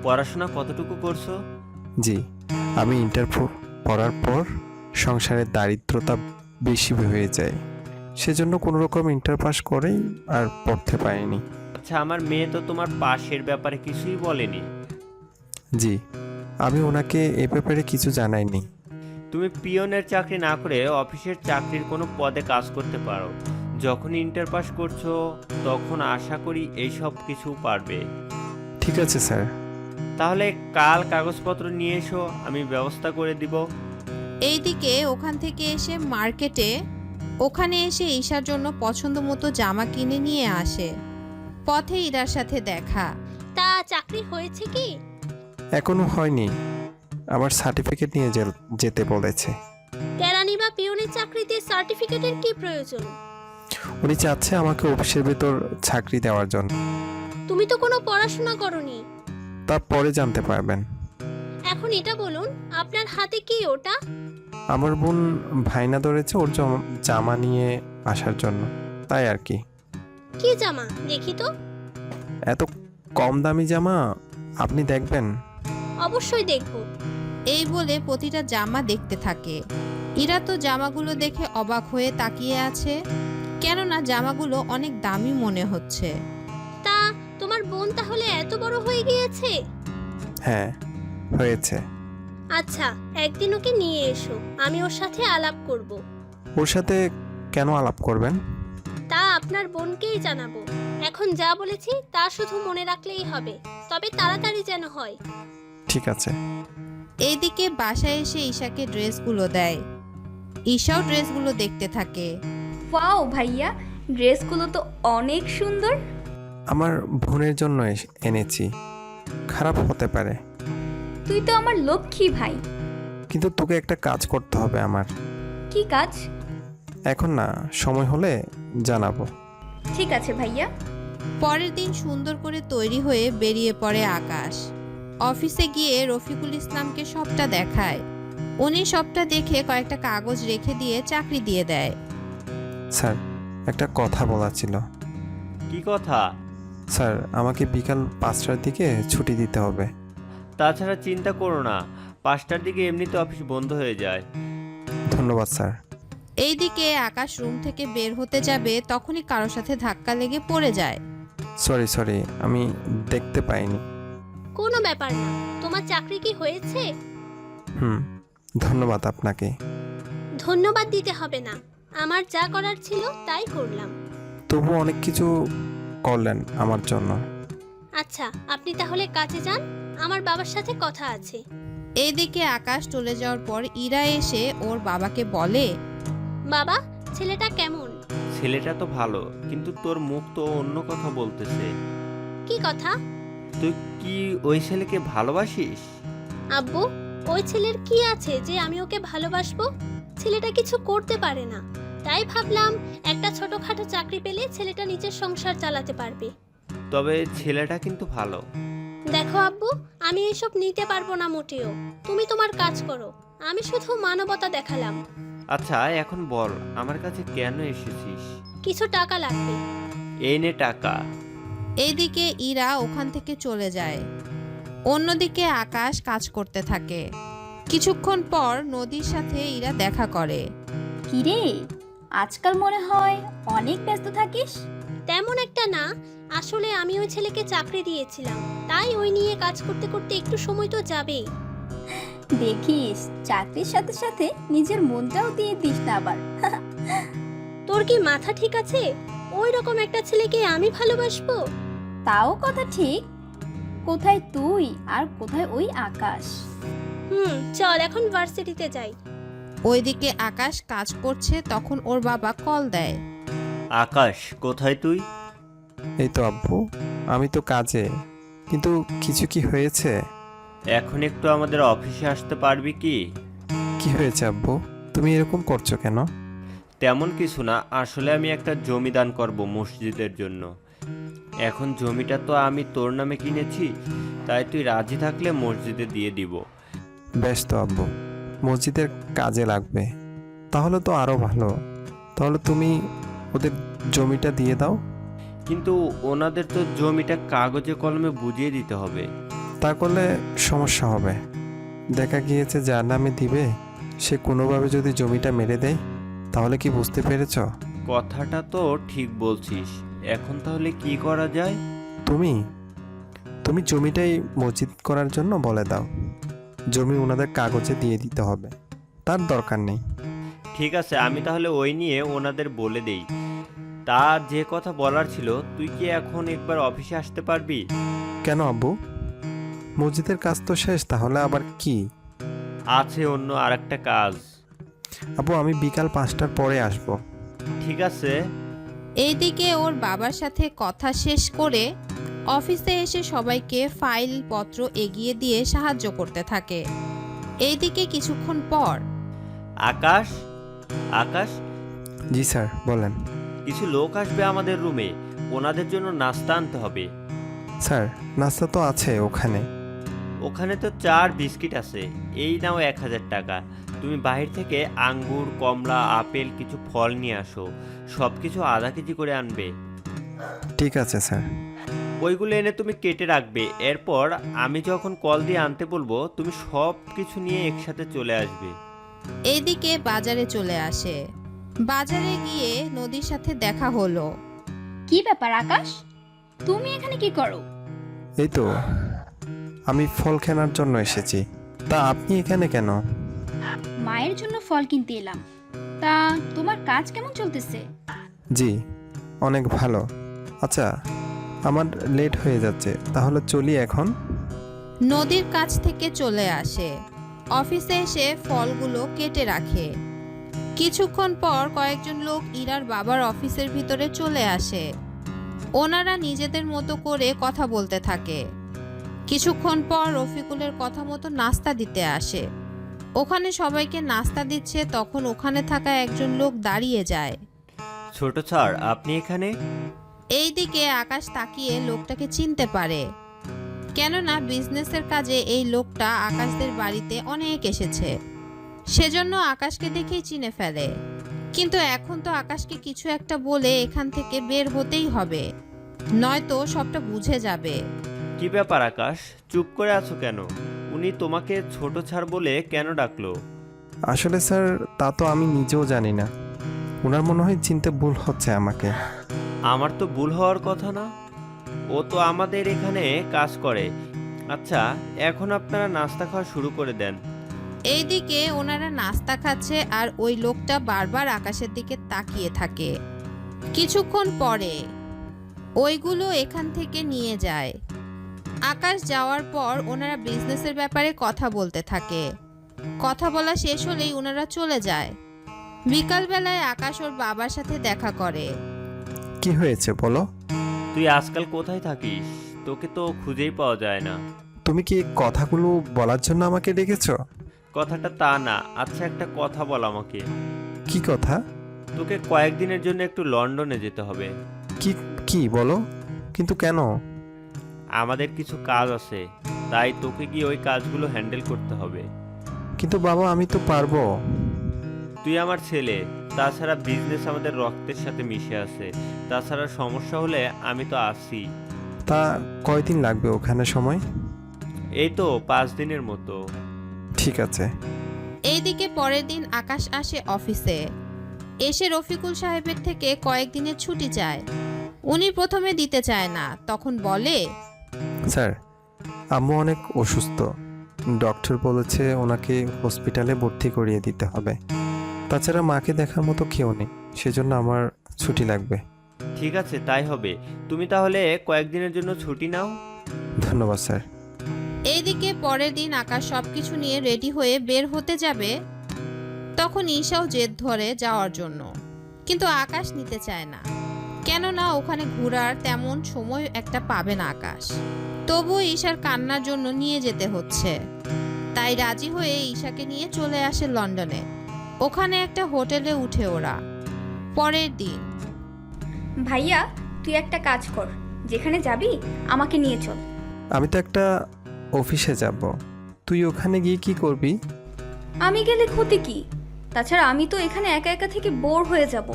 পড়াশোনা কতটুকু করছো? জি, আমি ইন্টার পড়ার পর সংসারের দারিদ্রতা বেশি হয়ে যায়, সেজন্য কোনো রকম ইন্টার পাস করেই আর পড়তে পারিনি। আচ্ছা, আমার মেয়ে তো তোমার পাশের ব্যাপারে কিছুই বলেনি। জি, আমি ওনাকে এ ব্যাপারে কিছু জানাইনি। তুমি পিয়নের চাকরি না করে অফিসের চাকরির কোনো পদে কাজ করতে পারো। যখন ইন্টার পাস করছো তখন আশা করি এই সব কিছু পারবে। ঠিক আছে স্যার। তাহলে কাল কাগজপত্র নিয়ে এসো, আমি ব্যবস্থা করে দিব। এইদিকে ওখান থেকে এসে ওখানে এসে ঈশার জন্য পছন্দ মতো জামা কিনে নিয়ে আসে। পথে ইরার সাথে দেখা। তা চাকরি হয়েছে কি? এখনো হয়নি, আমার সার্টিফিকেট নিয়ে যেতে বলেছে। কেরানি বা পিয়নের চাকরিতে সার্টিফিকেটের কি প্রয়োজন? উনি চাচ্ছে আমাকে অফিসের ভেতর চাকরি দেওয়ার জন্য। তুমি তো কোনো পড়াশোনা করনি। তারপরে জানতে পারবেন। এখন এটা বলুন, আপনার হাতে কি ওটা? আমার বোন ভাইনা ধরেছে ওর জামা নিয়ে আসার জন্য, তাই আর কি। কি জামা দেখি তো। এত কম দামি জামা, আপনি দেখবেন? অবশ্যই দেখব। এই বলে প্রতিটা জামা দেখতে থাকে। ইরা তো জামাগুলো দেখে অবাক হয়ে তাকিয়ে আছে, কেননা জামাগুলো অনেক দামি মনে হচ্ছে। তা তোমার বোন তাহলে এত বড় হয়ে গিয়েছে? হ্যাঁ, হয়েছে। আচ্ছা, একদিন ওকে নিয়ে এসো, আমি ওর সাথে আলাপ করব। ওর সাথে কেন আলাপ করবেন? তা আপনার বোনকেই জানাবো। এখন যা বলেছি তা শুধু মনে রাখলেই হবে, তবে তাড়াতাড়ি যেন হয়। ঠিক আছে। এইদিকে বাসায় এসে ঈশাকে ড্রেসগুলো দেয়। ঈশাও ড্রেসগুলো দেখতে থাকে। ওয়াও ভাইয়া, ড্রেসগুলো তো অনেক সুন্দর। আমার বোনের জন্য এনেছি, খারাপ হতে পারে। তুই তো আমার লক্ষ্মী ভাই। কিন্তু তোকে একটা কাজ করতে হবে আমার। কি কাজ? এখন না, সময় হলে জানাবো। ঠিক আছে ভাইয়া। পরের দিন সুন্দর করে তৈরি হয়ে বেরিয়ে পড়ে আকাশ। অফিসে গিয়ে রফিকুল ইসলামকে সবটা দেখায়। উনি সবটা দেখে কয়েকটা কাগজ রেখে দিয়ে চাকরি দিয়ে দেয়। স্যার, একটা কথা বলা ছিল। কি কথা? স্যার, আমাকে বিকাল 5টার দিকে ছুটি দিতে হবে। তাছাড়া চিন্তা করো না, 5টার দিকে এমনিতে অফিস বন্ধ হয়ে যায়। ধন্যবাদ স্যার। এইদিকে আকাশ রুম থেকে বের হতে যাবে, তখনই কারোর সাথে ধাক্কা লেগে পড়ে যায়। সরি, আমি দেখতে পাইনি। কোনো ব্যাপার না। তোমার চাকরি কি হয়েছে? ধন্যবাদ আপনাকে। ধন্যবাদ দিতে হবে না, আমার যা করার ছিল তাই করলাম। তবু অনেক কিছু করলেন আমার জন্য। আচ্ছা, আপনি তাহলে কাজে যান, আমার বাবার সাথে কথা আছে। এইদিকে আকাশ চলে যাওয়ার পর ইরা এসে ওর বাবাকে বলে, বাবা, ছেলেটা কেমন? ছেলেটা তো ভালো, কিন্তু তোর মুখ তো অন্য কথা বলতেছে। কি কথা? তুই কি ওই ছেলেকে ভালোবাসিস? আব্বু, ওই ছেলের কি আছে যে আমি ওকে ভালোবাসবো? ছেলেটা কিছু করতে পারে না, তাই ভাবলাম একটা ছোটখাটো চাকরি পেলে ছেলেটা নিজের সংসার চালাতে পারবে। তবে ছেলেটা কিন্তু ভালো। দেখো আব্বু, আমি এসব নিতে পারবো না মোটেও। তুমি তোমার কাজ করো, আমি শুধু মানবতা দেখালাম। আচ্ছা, এখন বল আমার কাছে কেন এসেছিস? কিছু টাকা লাগবে। এই নে টাকা। এইদিকে ইরা ওখান থেকে চলে যায়। অন্যদিকে আকাশ কাজ করতে থাকে। কিছুক্ষণ পর নদীর সাথে ইরা দেখা করে। কিরে, আজকাল মনে হয় অনেক ব্যস্ত থাকিস। তেমন একটা না, আসলে আমি ওই ছেলেকে চাকরি দিয়েছিলাম, তাই ওই নিয়ে কাজ করতে করতে একটু সময় তো যাবেই। দেখিস, চাকরির সাথে সাথে নিজের মনটাও দিয়ে দিস না আবার। তোর কি মাথা ঠিক আছে? ওই রকম একটা ছেলেকে আমি ভালোবাসবো? তাও কথা ঠিক। কোথায় তুই আর কোথায় ওই আকাশ? চল এখন ভার্সিটিতে যাই। ওইদিকে আকাশ কাজ করছে, তখন ওর বাবা কল দেয়। আকাশ, কোথায় তুই? এই তো আব্বু, আমি তো কাজে। কিন্তু কিছু কি হয়েছে? এখন একটু আমাদের অফিসে আসতে পারবি কি? কি হয়েছে আব্বু? তুমি এরকম করছো কেন? তেমন কিছু না, আসলে আমি একটা জমি দান করব মসজিদের জন্য। এখন জমিটা তো আমি তোর নামে কিনেছি, তাই তুই রাজি থাকলে মসজিদে দিয়ে দিব। বেশ তো আব্বু, মসজিদের কাজে লাগবে, তাহলে তো আরও ভালো। তাহলে তুমি ওদের জমিটা দিয়ে দাও। কিন্তু ওনাদের তো জমিটা কাগজে কলমে বুঝিয়ে দিতে হবে। তা করলে সমস্যা হবে। দেখা গিয়েছে যার নামে দিবে সে কোনোভাবে যদি জমিটা মেরে দেয়, তাহলে কি বুঝতে পেরেছ? কথাটা তো ঠিক বলছিস। এখন তাহলে কি করা যায়? তুমি তুমি জমিটাই মসজিদ করার জন্য বলে দাও। জমি ওনাদের কাগজে দিয়ে দিতে হবে, তার দরকার নেই। ঠিক আছে, আমি তাহলে ওই নিয়ে ওনাদের বলে দেই। তা যে কথা বলার ছিল, তুই কি এখন একবার অফিসে আসতে পারবি? কেন আব্বু, মসজিদের কাজ তো শেষ, তাহলে আবার কি? আছে অন্য আরেকটা কাজ। আব্বু, আমি বিকাল 5টার পরে আসবো। ঠিক আছে। এইদিকে ওর বাবার সাথে কথা শেষ করে অফিসে এসে সবাইকে ফাইল পত্র এগিয়ে দিয়ে সাহায্য করতে থাকে। এইদিকে কিছুক্ষণ পর আকাশ, আকাশ, জি স্যার, বলেন। কিছু লোক আসবে আমাদের রুমে, ওনাদের জন্য নাস্তা আনতে হবে। স্যার, নাস্তা তো আছে ওখানে। ওখানে তো 4 বিস্কিট আছে। এই নাও 1000 টাকা। তুমি বাহির থেকে আঙ্গুর, কমলা, আপেল, কিছু ফল নিয়ে আসো। সব কিছু আধা কেজি করে আনবে। ঠিক আছে স্যার। ওইগুলো এনে তুমি কেটে রাখবে। এরপর আমি যখন কল দিয়ে আনতে বলবো, তুমি সব কিছু নিয়ে একসাথে চলে আসবে। এইদিকে বাজারে চলে আসে। বাজারে গিয়ে নদীর সাথে দেখা হলো। কি ব্যাপার আকাশ, তুমি এখানে কি করো? এই তো, আমি ফল কেনার জন্য এসেছি। তা আপনি এখানে কেন? মায়ের জন্য ফল কিনতে এলাম। তা তোমার কাজ কেমন চলতেছে? জি, অনেক ভালো। আচ্ছা, আমার লেট হয়ে যাচ্ছে, তাহলে চলি এখন। নদীর কাছ থেকে চলে আসে। অফিসে এসে ফলগুলো কেটে রাখে। কিছুক্ষণ পর কয়েকজন লোক ইরার বাবার অফিসের ভিতরে চলে আসে। ওনারা নিজেদের মতো করে কথা বলতে থাকে। কিছুক্ষণ পর রফিকুলের কথা মতো নাস্তা দিতে আসে। ওখানে সবাইকে নাস্তা দিচ্ছে, তখন ওখানে থাকা একজন লোক দাঁড়িয়ে যায়। ছোট স্যার, আপনি এখানে? এইদিকে আকাশ তাকিয়ে লোকটাকে চিনতে পারে, কেননা বিজনেসের কাজে এই লোকটা আকাশদের বাড়িতে অনেক এসেছে। সেজন্য আকাশকে দেখেই চিনে ফেলে। কিন্তু এখন তো আকাশকে কিছু একটা বলে এখান থেকে বের হতেই হবে, নয়তো সবটা বুঝে যাবে। কি ব্যাপার আকাশ, চুপ করে আছো কেন? উনি তোমাকে ছোট স্যার বলে কেন ডাকলো? আসলে স্যার, তা তো আমি নিজেও জানি না। ওনার মনে হয় চিনতে ভুল হচ্ছে আমাকে। আমার তো ভুল হওয়ার কথা না। ও তো আমাদের এখানে কাজ করে। আচ্ছা, এখন আপনারা নাস্তা খাওয়া শুরু করে দেন। এইদিকে ওনারা নাস্তা খাচ্ছে আর ওই লোকটা বারবার আকাশের দিকে তাকিয়ে থাকে। কিছুক্ষণ পরে ওইগুলো এখান থেকে নিয়ে যায়। আকাশ যাওয়ার পর ওনারা বিজনেসের ব্যাপারে কথা বলতে থাকে। কথা বলা শেষ হলেই ওনারা চলে যায়। বিকালবেলায় আকাশ ওর বাবার সাথে দেখা করে। কি হয়েছে বলো? তুই আজকাল কোথায় থাকিস? তোকে তো খুঁজেই পাওয়া যায় না। তুমি কি কথাগুলো বলার জন্য আমাকে ডেকেছো? কথাটা তা না। আচ্ছা, একটা কথা বল আমাকে। কি কথা? তোকে কয়েকদিনের জন্য একটু লন্ডনে যেতে হবে। কি কি বলো? কিন্তু কেন? আমাদের কিছু কাজ আছে, তাই তোকে গিয়ে ওই কাজগুলো হ্যান্ডেল করতে হবে। কিন্তু বাবা, আমি তো পারবো। তুই আমার ছেলে, তাছাড়া বিজনেস আমাদের রক্তের সাথে মিশে আছে। তাছাড়া সমস্যা হলে আমি তো আছি। তা কয়দিন লাগবে ওখানে সময়? এই তো 5 দিনের মতো। ঠিক আছে। এইদিকে পরের দিন আকাশ আসে অফিসে। এসে রফিকুল সাহেবের থেকে কয়েকদিনের ছুটি চায়। উনি প্রথমে দিতে চায় না, তখন বলে, স্যার, আম্মু অনেক অসুস্থ। ডক্টর বলেছে ওনাকে হসপিটালে ভর্তি করিয়ে দিতে হবে। তাছাড়া মাকে দেখার মতো কেউ নেই, সেজন্য আমার ছুটি লাগবে। ঠিক আছে, তাই হবে। তুমি তাহলে কয়েকদিনের জন্য ছুটি নাও। ধন্যবাদ স্যার। এইদিকে পরের দিন আকাশ সবকিছু নিয়ে রেডি হয়ে বের হতে যাবে, তখন ঈশাও জেদ ধরে যাওয়ার জন্য। কিন্তু আকাশ নিতে চায় না, কেননা ওখানে ঘোরার তেমন সময় একটা পাবে না আকাশ। তবুও ঈশার কান্নার জন্য নিয়ে যেতে হচ্ছে। তাই রাজি হয়ে ঈশাকে নিয়ে চলে আসে লন্ডনে। ওখানে একটা হোটেলে উঠে ওরা। পরের দিন ভাইয়া তুই একটা কাজ কর, যেখানে যাবি আমাকে নিয়ে চল। আমি তো একটা অফিসে যাব, তুই ওখানে গিয়ে কি করবি? আমি গেলে ক্ষতি কি? তাছাড়া আমি তো এখানে একা একা থেকে বোর হয়ে যাব।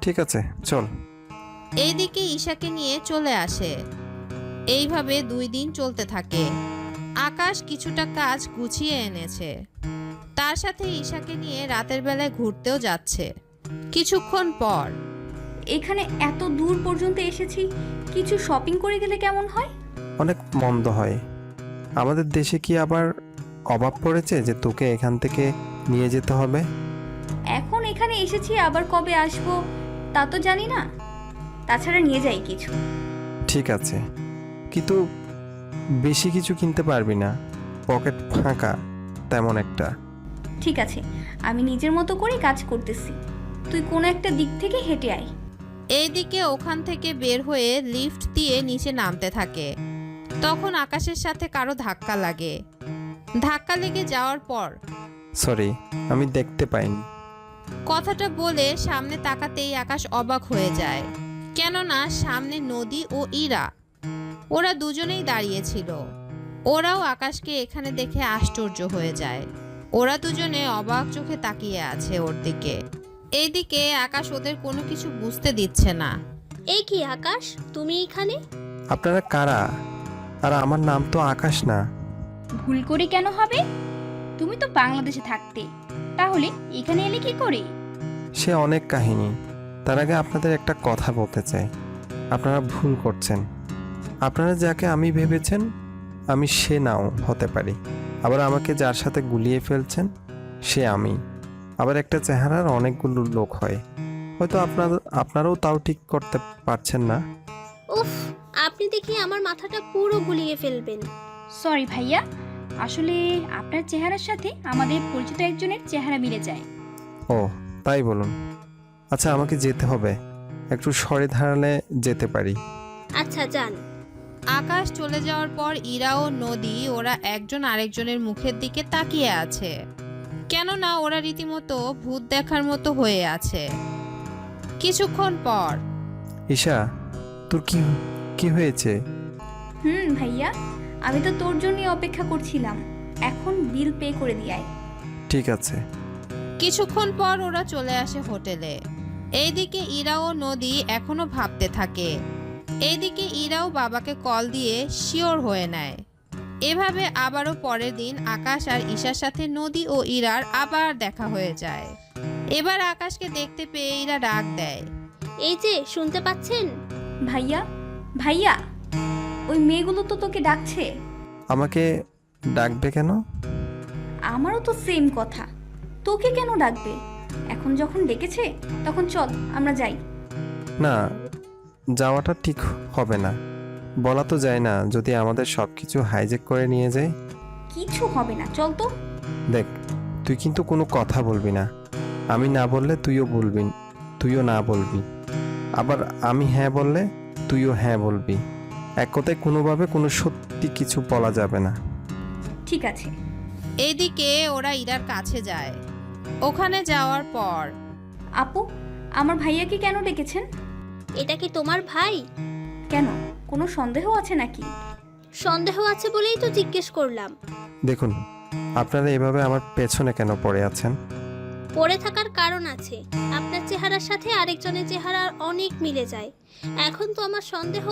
ঠিক আছে, চল। এইদিকে ঈশাকে নিয়ে চলে আসে। এইভাবে 2 দিন চলতে থাকে। আকাশ কিছুটা কাজ গুছিয়ে এনেছে, তার সাথে ঈশাকে নিয়ে রাতের বেলায় ঘুরতেও যাচ্ছে। কিছুক্ষণ পর এখানে এত দূর পর্যন্ত এসেছি, কিছু শপিং করে গেলে কেমন হয়? অনেক মন্দ হয়। আমাদের দেশে কি আবার অভাব পড়েছে যে তোকে এখান থেকে নিয়ে যেতে হবে? এখন এখানে এসেছি, আবার কবে আসবো তা তো জানি না। তাছাড়া নিয়ে যাই কিছু। ঠিক আছে, কিন্তু বেশি কিছু কিনতে পারবি না, পকেট ফাঁকা তেমন একটা। ঠিক আছে, আমি নিজের মতো করে কাজ করতেছি, তুই কোনো একটা দিক থেকে হেঁটে আয়। এইদিকে ওখান থেকে বের হয়ে লিফট দিয়ে নিচে নামতে থাকে। তখন আকাশের সাথে কারো ধাক্কা লাগে। ধাক্কা লেগে যাওয়ার পর সরি, আমি দেখতে পাইনি। কথাটা বলে সামনে তাকাতেই আকাশ অবাক হয়ে যায়, কেননা সামনে নদী ও ইরা, ওরা দুজনেই দাঁড়িয়েছিল। ওরাও আকাশকে এখানে দেখে আশ্চর্য হয়ে যায়। ওরা দুজনে অবাক চোখে তাকিয়ে আছে ওর দিকে। এইদিকে আকাশ ওদের কোনো কিছু বুঝতে দিচ্ছে না। এই কি আকাশ, তুমি এখানে? আপনারা কারা? আর আমার নাম তো আকাশ না। ভুল করে কেন হবে? তুমি তো বাংলাদেশে থাকতে, তাহলে এখানে এলে কি করে? সে অনেক কাহিনী। তার আগে আপনাদের একটা কথা বলতে চাই, আপনারা ভুল করছেন। আপনারা যাকে আমি ভেবেছেন আমি সে নাও হতে পারি, আবার আমাকে যার সাথে গুলিয়ে ফেলছেন সে আমি। আবার একটা চেহারার অনেকগুলো লোক হয়, হয়তো আপনারাও তাও ঠিক করতে পারছেন না। উফ, আপনি দেখি আমার মাথাটা পুরো গুলিয়ে ফেলবেন। সরি ভাইয়া, আসলে আপনার চেহারার সাথে আমাদের পরিচিত একজনের চেহারা মিলে যায়। ও তাই বলুন। আচ্ছা, আমাকে যেতে হবে, একটু সরে ধারালে যেতে পারি। আচ্ছা যান। আকাশ চলে যাওয়ার পর ইরা ও নদী ওরা একজন আরেকজনের মুখের দিকে তাকিয়ে আছে, কেননা ওরা রীতিমতো ভূত দেখার মতো হয়ে আছে। কিছুক্ষণ পর ঈশা, তোর কি হয়েছে? ভাইয়া, আমি তো তোর জন্যই অপেক্ষা করছিলাম, এখন বিল পে করে দিয়াই। ঠিক আছে। কিছুক্ষণ পর ওরা চলে আসে হোটেলে। এইদিকে ইরা ও নদী এখনো ভাবতে থাকে। এইদিকে ইরাও বাবাকে কল দিয়ে শিওর হয়ে নেয়। এভাবে আবারও পরের দিন আকাশ আর ঈশার সাথে নদী ও ইরার আবার দেখা হয়ে যায়। এবার আকাশকে দেখতে পেয়ে ইরা ডাক দেয়, এই যে শুনতে পাচ্ছেন? ভাইয়া, ভাইয়া, ওই মেয়েগুলো তো তোকে ডাকছে। আমাকে ডাকবে কেন? আমারও তো সেম কথা, তোকে কেন ডাকবে? এখন যখন ডেকেছে তখন চল আমরা যাই। না, যাওয়াটা ঠিক হবে না। বলা তো যায় না যদি আমাদের সব কিছু হাইজ্যাক করে নিয়ে যায়। কিছু হবে না, চল তো। দেখ, তুই কিন্তু কোনো কথা বলবি না। আমি না বললে তুইও না বলবি। আবার আমি হ্যাঁ বললে তুইও হ্যাঁ বলবি। এক কথায় কোনোভাবে কোনো সত্যি কিছু বলা যাবে না। ঠিক আছে। এইদিকে ওরা ইরার কাছে যায়। ওখানে যাওয়ার পর আপু, আমার ভাইয়াকে কেন ডেকেছেন? এটা কি তোমার ভাই? কেন, কোনো সন্দেহ আছে নাকি? সন্দেহ আছে বলেই তো জিজ্ঞেস করলাম। দেখুন, আপনারা এভাবে আমার পেছনে কেন পড়ে আছেন? পড়ে থাকার কারণ আছে। আপনার চেহারার সাথে আরেকজনের চেহারা অনেক মিলে যায়। এখন তো আমার সন্দেহ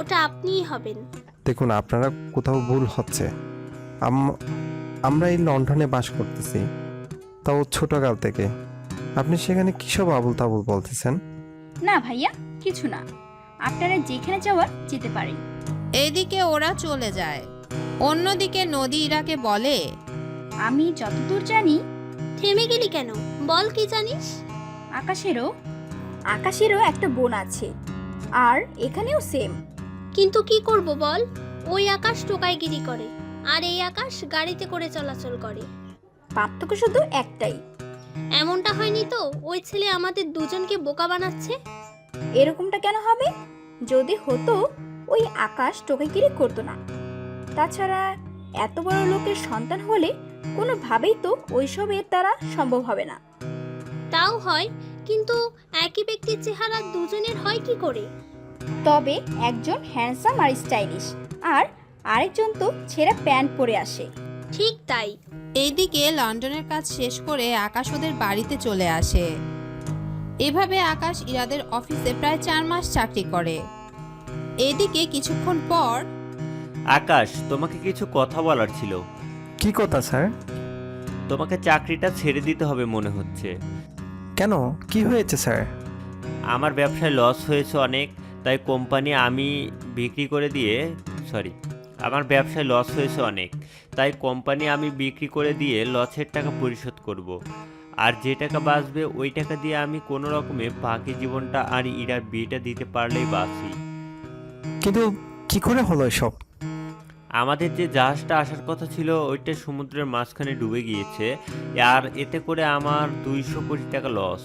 ওটা আপনিই হবেন। দেখুন, আপনারা কোথাও ভুল হচ্ছে। আমরা এই লন্ডনে বাস করতেছি, তাও ছোটকাল থেকে। আপনি সেখানে কিসব আবুল তাবুল বলতেছেন? না ভাইয়া, কিছু না, আপনারা যেখানে যাওয়ার যেতে পারেন। এইদিকে ওরা চলে যায়। অন্যদিকে নদী ইরাকে বলে, আমি যতদূর জানি, থেমে গেলি কেন? বল কি জানিস? আকাশেরও একটা বোন আছে, আর এখানেও সেম। কিন্তু কি করব বল? ওই আকাশ টোকাইগিরি করে, আর এই আকাশ গাড়িতে করে চলাচল করে। পার্থক্য শুধু একটাই। এমনটা হয়নি তো ওই ছেলে আমাদের দুজনকে বোকা বানাচ্ছে? এরকমটা কেন হবে? যদি হতো ওই আকাশ টোকাইগিরি করতো না। তাছাড়া এত বড় লোকের সন্তান হলে কোনোভাবেই তো ওইসব এর দ্বারা সম্ভব হবে না। তাও হয়, কিন্তু একই ব্যক্তির চেহারা দুজনের হয় কি করে? তবে একজন হ্যান্ডসাম আর স্টাইলিশ, আর আরেকজন তো ছেঁড়া প্যান্ট পরে আসে। ঠিক তাই। এইদিকে লন্ডনের কাজ শেষ করে আকাশ ওদের বাড়িতে চলে আসে। এভাবে আকাশ ইরাদের অফিসে প্রায় 4 মাস চাকরি করে। এদিকে কিছুক্ষণ পর আকাশ, তোমাকে কিছু কথা বলার ছিল। কি কথা স্যার? তোমাকে চাকরিটা ছেড়ে দিতে হবে মনে হচ্ছে। কেন, কি হয়েছে স্যার? আমার ব্যবসায় লস হয়েছে অনেক, তাই কোম্পানি আমি বিক্রি করে দিয়ে আমার ব্যবসায় লস হয়েছে অনেক, তাই কোম্পানি আমি বিক্রি করে দিয়ে লসের টাকা পরিশোধ করব। আর যে টাকা বাঁচবে ওই টাকা দিয়ে আমি কোনো রকমে বাকি জীবনটা আর ইরার বিয়েটা দিতে পারলেই বাঁচি। কিন্তু কি করে হলো এসব? আমাদের যে জাহাজটা আসার কথা ছিল ওইটা সমুদ্রের মাঝখানে ডুবে গিয়েছে, আর এতে করে আমার 200 কোটি টাকা লস।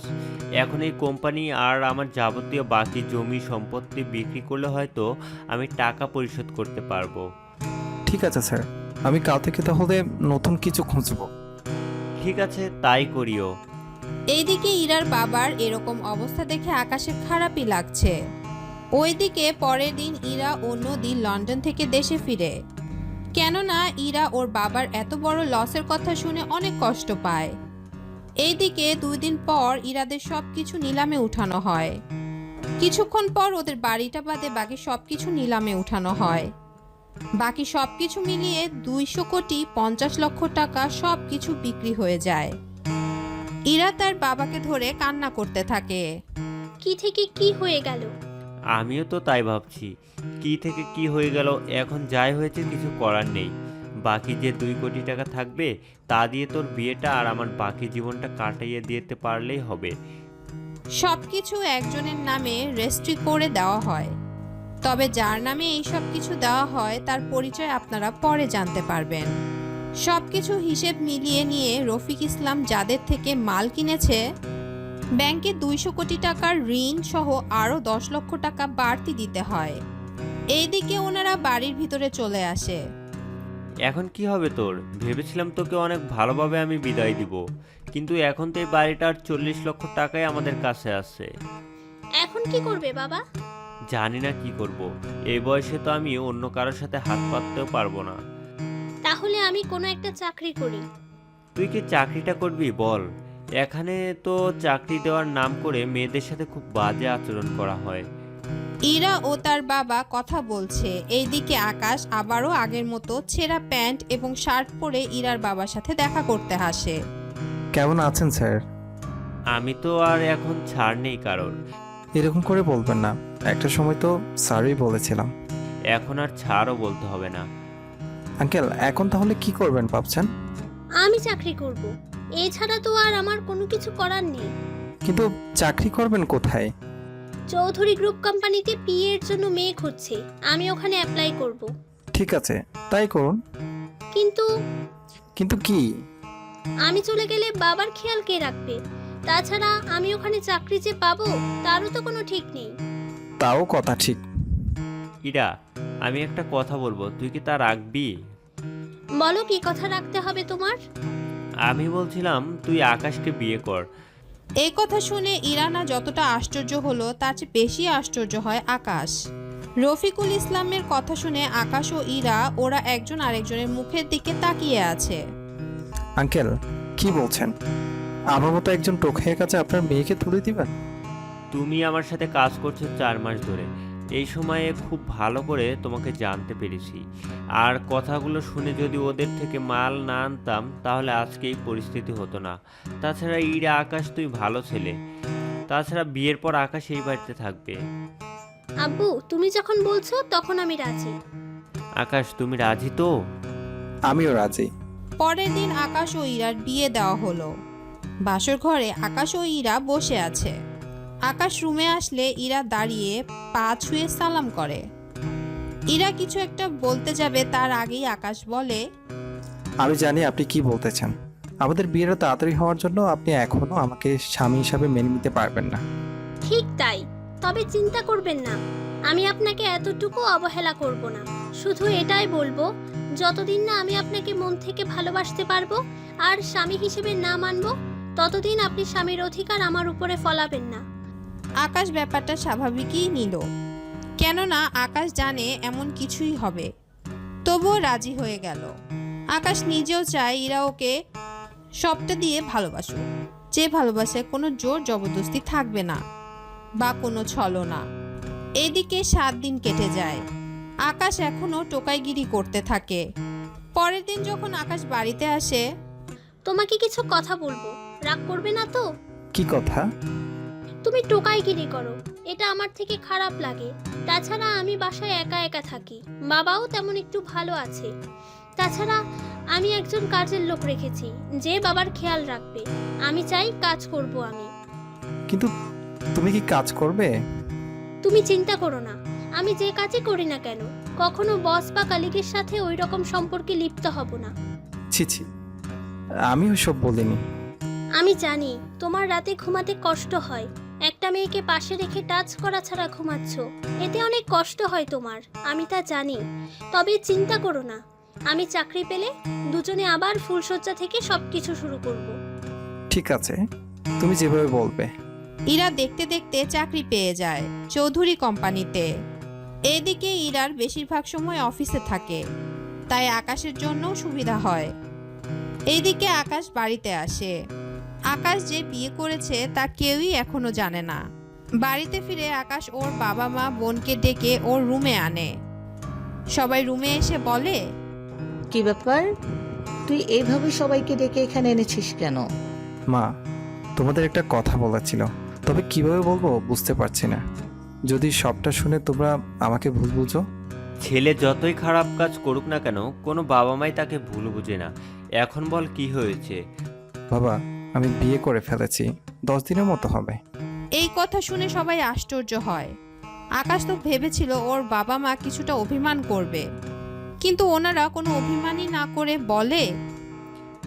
এখন এই কোম্পানি আর আমার যাবতীয় বাকি জমি সম্পত্তি বিক্রি করলে হয়তো আমি টাকা পরিশোধ করতে পারবো। ঠিক আছে স্যার, আমি কাল থেকে তাহলে নতুন কিছু খুঁজবো। ঠিক আছে, তাই করিও। এইদিকে ইরার বাবার এরকম অবস্থা দেখে আকাশের খারাপই লাগছে। ওইদিকে পরের দিন ইরা ও নদী লন্ডন থেকে দেশে ফিরে, কেননা ইরা ওর বাবার এত বড় লসের কথা শুনে অনেক কষ্ট পায়। এইদিকে 2 দিন পর ইরাদের সবকিছু নিলামে উঠানো হয়। কিছুক্ষণ পর ওদের বাড়িটা বাদে বাকি সবকিছু নিলামে উঠানো হয়। বাকি সবকিছু মিলিয়ে 200 কোটি 50 লক্ষ টাকা সবকিছু বিক্রি হয়ে যায়। ইরা তার বাবাকে ধরে কান্না করতে থাকে। কি থেকে কি হয়ে গেল? আমিও তো তাই ভাবছি, কি থেকে কি হয়ে গেল। এখন যাই হয়েছে কিছু করার নেই। বাকি যে 2 কোটি টাকা থাকবে তা দিয়ে তোর বিয়েটা আর আমার বাকি জীবনটা কাটাইয়ে দিতে পারলেই হবে। সবকিছু একজনের নামে রেজিস্ট্রি করে দেওয়া হয়, তবে যার নামে এই সব কিছু দেওয়া হয় তার পরিচয় আপনারা পরে জানতে পারবেন। সবকিছু হিসেব মিলিয়ে নিয়ে রফিক ইসলাম যাদের থেকে মাল কিনেছে, ব্যাংকে 200 কোটি টাকার ঋণ সহ আরও 10 লক্ষ টাকা বাড়তি দিতে হয়। এইদিকে ওনারা বাড়ির ভিতরে চলে আসে। এখন কি হবে তোর? ভেবেছিলাম তোকে অনেক ভালোভাবে আমি বিদায় দিব, কিন্তু এখন তো এই বাড়িটার 40 লক্ষ টাকাই আমাদের কাছে আছে। এখন কি করবে বাবা? জানি না কি করব। এই বয়সে তো আমি অন্য কারোর সাথে হাত পাততেও পারবো না। তাহলে আমি কোনো একটা চাকরি করি। তুই কি চাকরিটা করবি বল? এখানে তো চাকরি দেওয়ার নাম করে মেয়েদের সাথে খুব বাজে আচরণ করা হয়। ইরা ও তার বাবা কথা বলছে, এইদিকে আকাশ আবারও আগের মতো ছেঁড়া প্যান্ট এবং শার্ট পরে ইরার বাবার সাথে দেখা করতে আসে। কেমন আছেন স্যার? আমি তো আর এখন ছাড় নেই কারোর। এরকম করে বলবেন না, একটা সময় তো স্যারই বলেছিলাম। এখন আর ছাড়ও বলতে হবে না। আঙ্কেল, এখন তাহলে কি করবেন ভাবছেন? আমি চাকরি করব, এছাড়া তো আর আমার কোনো কিছু করার নেই। কিন্তু চাকরি করবেন কোথায়? চৌধুরী গ্রুপ কোম্পানিতে পিএ এর জন্য মেয়ে খুঁজছে, আমি ওখানে অ্যাপ্লাই করব। ঠিক আছে, তাই করুন। কিন্তু কিন্তু কি? আমি চলে গেলে বাবার খেয়াল কে রাখবে? তাছাড়া আমি ওখানে চাকরি যে পাবো তারও তো কোনো ঠিক নেই। তাও কথা ঠিক। ইরা, আমি একটা কথা বলবো, তুই কি তা রাখবি? বলো, কি কথা রাখতে হবে তোমার? আমি বলছিলাম তুই আকাশকে বিয়ে কর। এই কথা শুনে ইরানা যতটা আশ্চর্য হলো তার চেয়ে বেশি আশ্চর্য হয় আকাশ। রফিকুল ইসলামের কথা শুনে আকাশ ও ইরা ওরা একজন আরেকজনের মুখের দিকে তাকিয়ে আছে। আঙ্কেল, কি বলছেন? আমার মতো একজন টোকাইয়ের কাছে আপনার মেয়েকে তুলে দিবেন? তুমি আমার সাথে কাজ করছো 4 মাস ধরে, এই সময়ে খুব ভালো করে তোমাকে জানতে পেরেছি। আর কথাগুলো শুনে যদি ওদের থেকে মাল না আনতাম তাহলে আজকে এই পরিস্থিতি হতো না। তাছাড়া ইরা, আকাশ তুই ভালো ছেলে। তাছাড়া বিয়ের পর আকাশ এই বাড়িতে থাকবে। আব্বু, তুমি যখন বলছো তখন আমি রাজি। আকাশ, তুমি রাজি তো? আমিও রাজি। পরের দিন আকাশ ও ইরার বিয়ে দেওয়া হলো। বাসর ঘরে আকাশ ও ইরা বসে আছে। আকাশ রুমে আসলে ইরা দাঁড়িয়ে পা ছুঁয়ে সালাম করে। ইরা কিছু একটা বলতে যাবে তার আগেই আকাশ বলে, আমি জানি আপনি কি বলতে চান। আমাদের বিয়েটা তাড়াতাড়ি হওয়ার জন্য আপনি এখনো আমাকে স্বামী হিসাবে মেনে নিতে পারবেন না। ঠিক তাই, তবে চিন্তা করবেন না, আমি আপনাকে এতটুকু অবহেলা করব না। শুধু এটাই বলবো, যতদিন না আমি আপনাকে মন থেকে ভালোবাসতে পারবো আর স্বামী হিসেবে না মানবো, ততদিন আপনি স্বামীর অধিকার আমার উপরে ফলাবেন না। আকাশ ব্যাপারটা স্বাভাবিকই নিল, কেননা আকাশ জানে এমন কিছুই হবে। তবুও রাজি হয়ে গেল। আকাশ নিজেও চায় ইরা ওকে সবটা দিয়ে ভালোবাসুক, যে ভালোবাসে কোনো জোর জবরদস্তি থাকবে না বা কোনো ছলনা। এদিকে 7 দিন কেটে যায়। আকাশ এখনো টোকাইগিরি করতে থাকে। পরের দিন যখন আকাশ বাড়িতে আসে, তোমাকে কিছু কথা বলবো, রাগ করবে না তো? কি কথা? তুমি টোকাইগিরি করো, এটা আমার থেকে খারাপ লাগে। তাছাড়া আমি বাসায় একা একা থাকি, বাবাও তেমন একটু ভালো আছে। তাছাড়া আমি একজন কাজের লোক রেখেছি যে বাবার খেয়াল রাখবে। আমি চাই কাজ করব আমি। কিন্তু তুমি কি কাজ করবে? তুমি চিন্তা করো না, আমি যে কাজই করি না কেন কখনো বস বা কালিগের সাথে ওই রকম সম্পর্কে লিপ্ত হব না। ছি ছি, আমি ওসব বলিনি। আমি জানি তোমার রাতে ঘুমাতে কষ্ট হয়, একটা মেয়েকে পাশে রেখে টাচ করা ছাড়া ঘুমাচ্ছ, এতে অনেক কষ্ট হয় তোমার, আমি তা জানি। তবে চিন্তা করো না, আমি চাকরি পেলে দুজনে আবার ফুলশয্যা থেকে সবকিছু শুরু করব। ঠিক আছে, তুমি যেভাবে বলবে। ইরা দেখতে দেখতে চাকরি পেয়ে যায় চৌধুরী কোম্পানিতে। এদিকে ইরার বেশিরভাগ সময় অফিসে থাকে, তাই আকাশের জন্য সুবিধা হয়। এইদিকে আকাশ বাড়িতে আসে। আকাশ যে বিয়ে করেছে তা কেউই এখনো জানে না। বাড়িতে ফিরে আকাশ ওর বাবা মা বোনকে ডেকে ওর রুমে আনে। সবাই রুমে এসে বলে, কি ব্যাপার, তুই এইভাবে সবাইকে ডেকে এখানে এনেছিস কেন? মা, তোমাদের একটা কথা বলার ছিল, তবে কিভাবে বলবো বুঝতে পারছি না। যদি সবটা শুনে তোমরা আমাকে ভুল বুঝো। ছেলে যতই খারাপ কাজ করুক না কেন, কোনো বাবা মাই তাকে ভুল বুঝে না। এখন বল কি হয়েছে? বাবা, আমি বিয়ে করে ফেলেছি, 10 দিনের মতো হবে। এই কথা শুনে সবাই আশ্চর্য হয়। আকাশ তো ভেবেছিল ওর বাবা মা কিছুটা অভিমান করবে, কিন্তু ওনারা কোনো অভিমানই না করে বলে,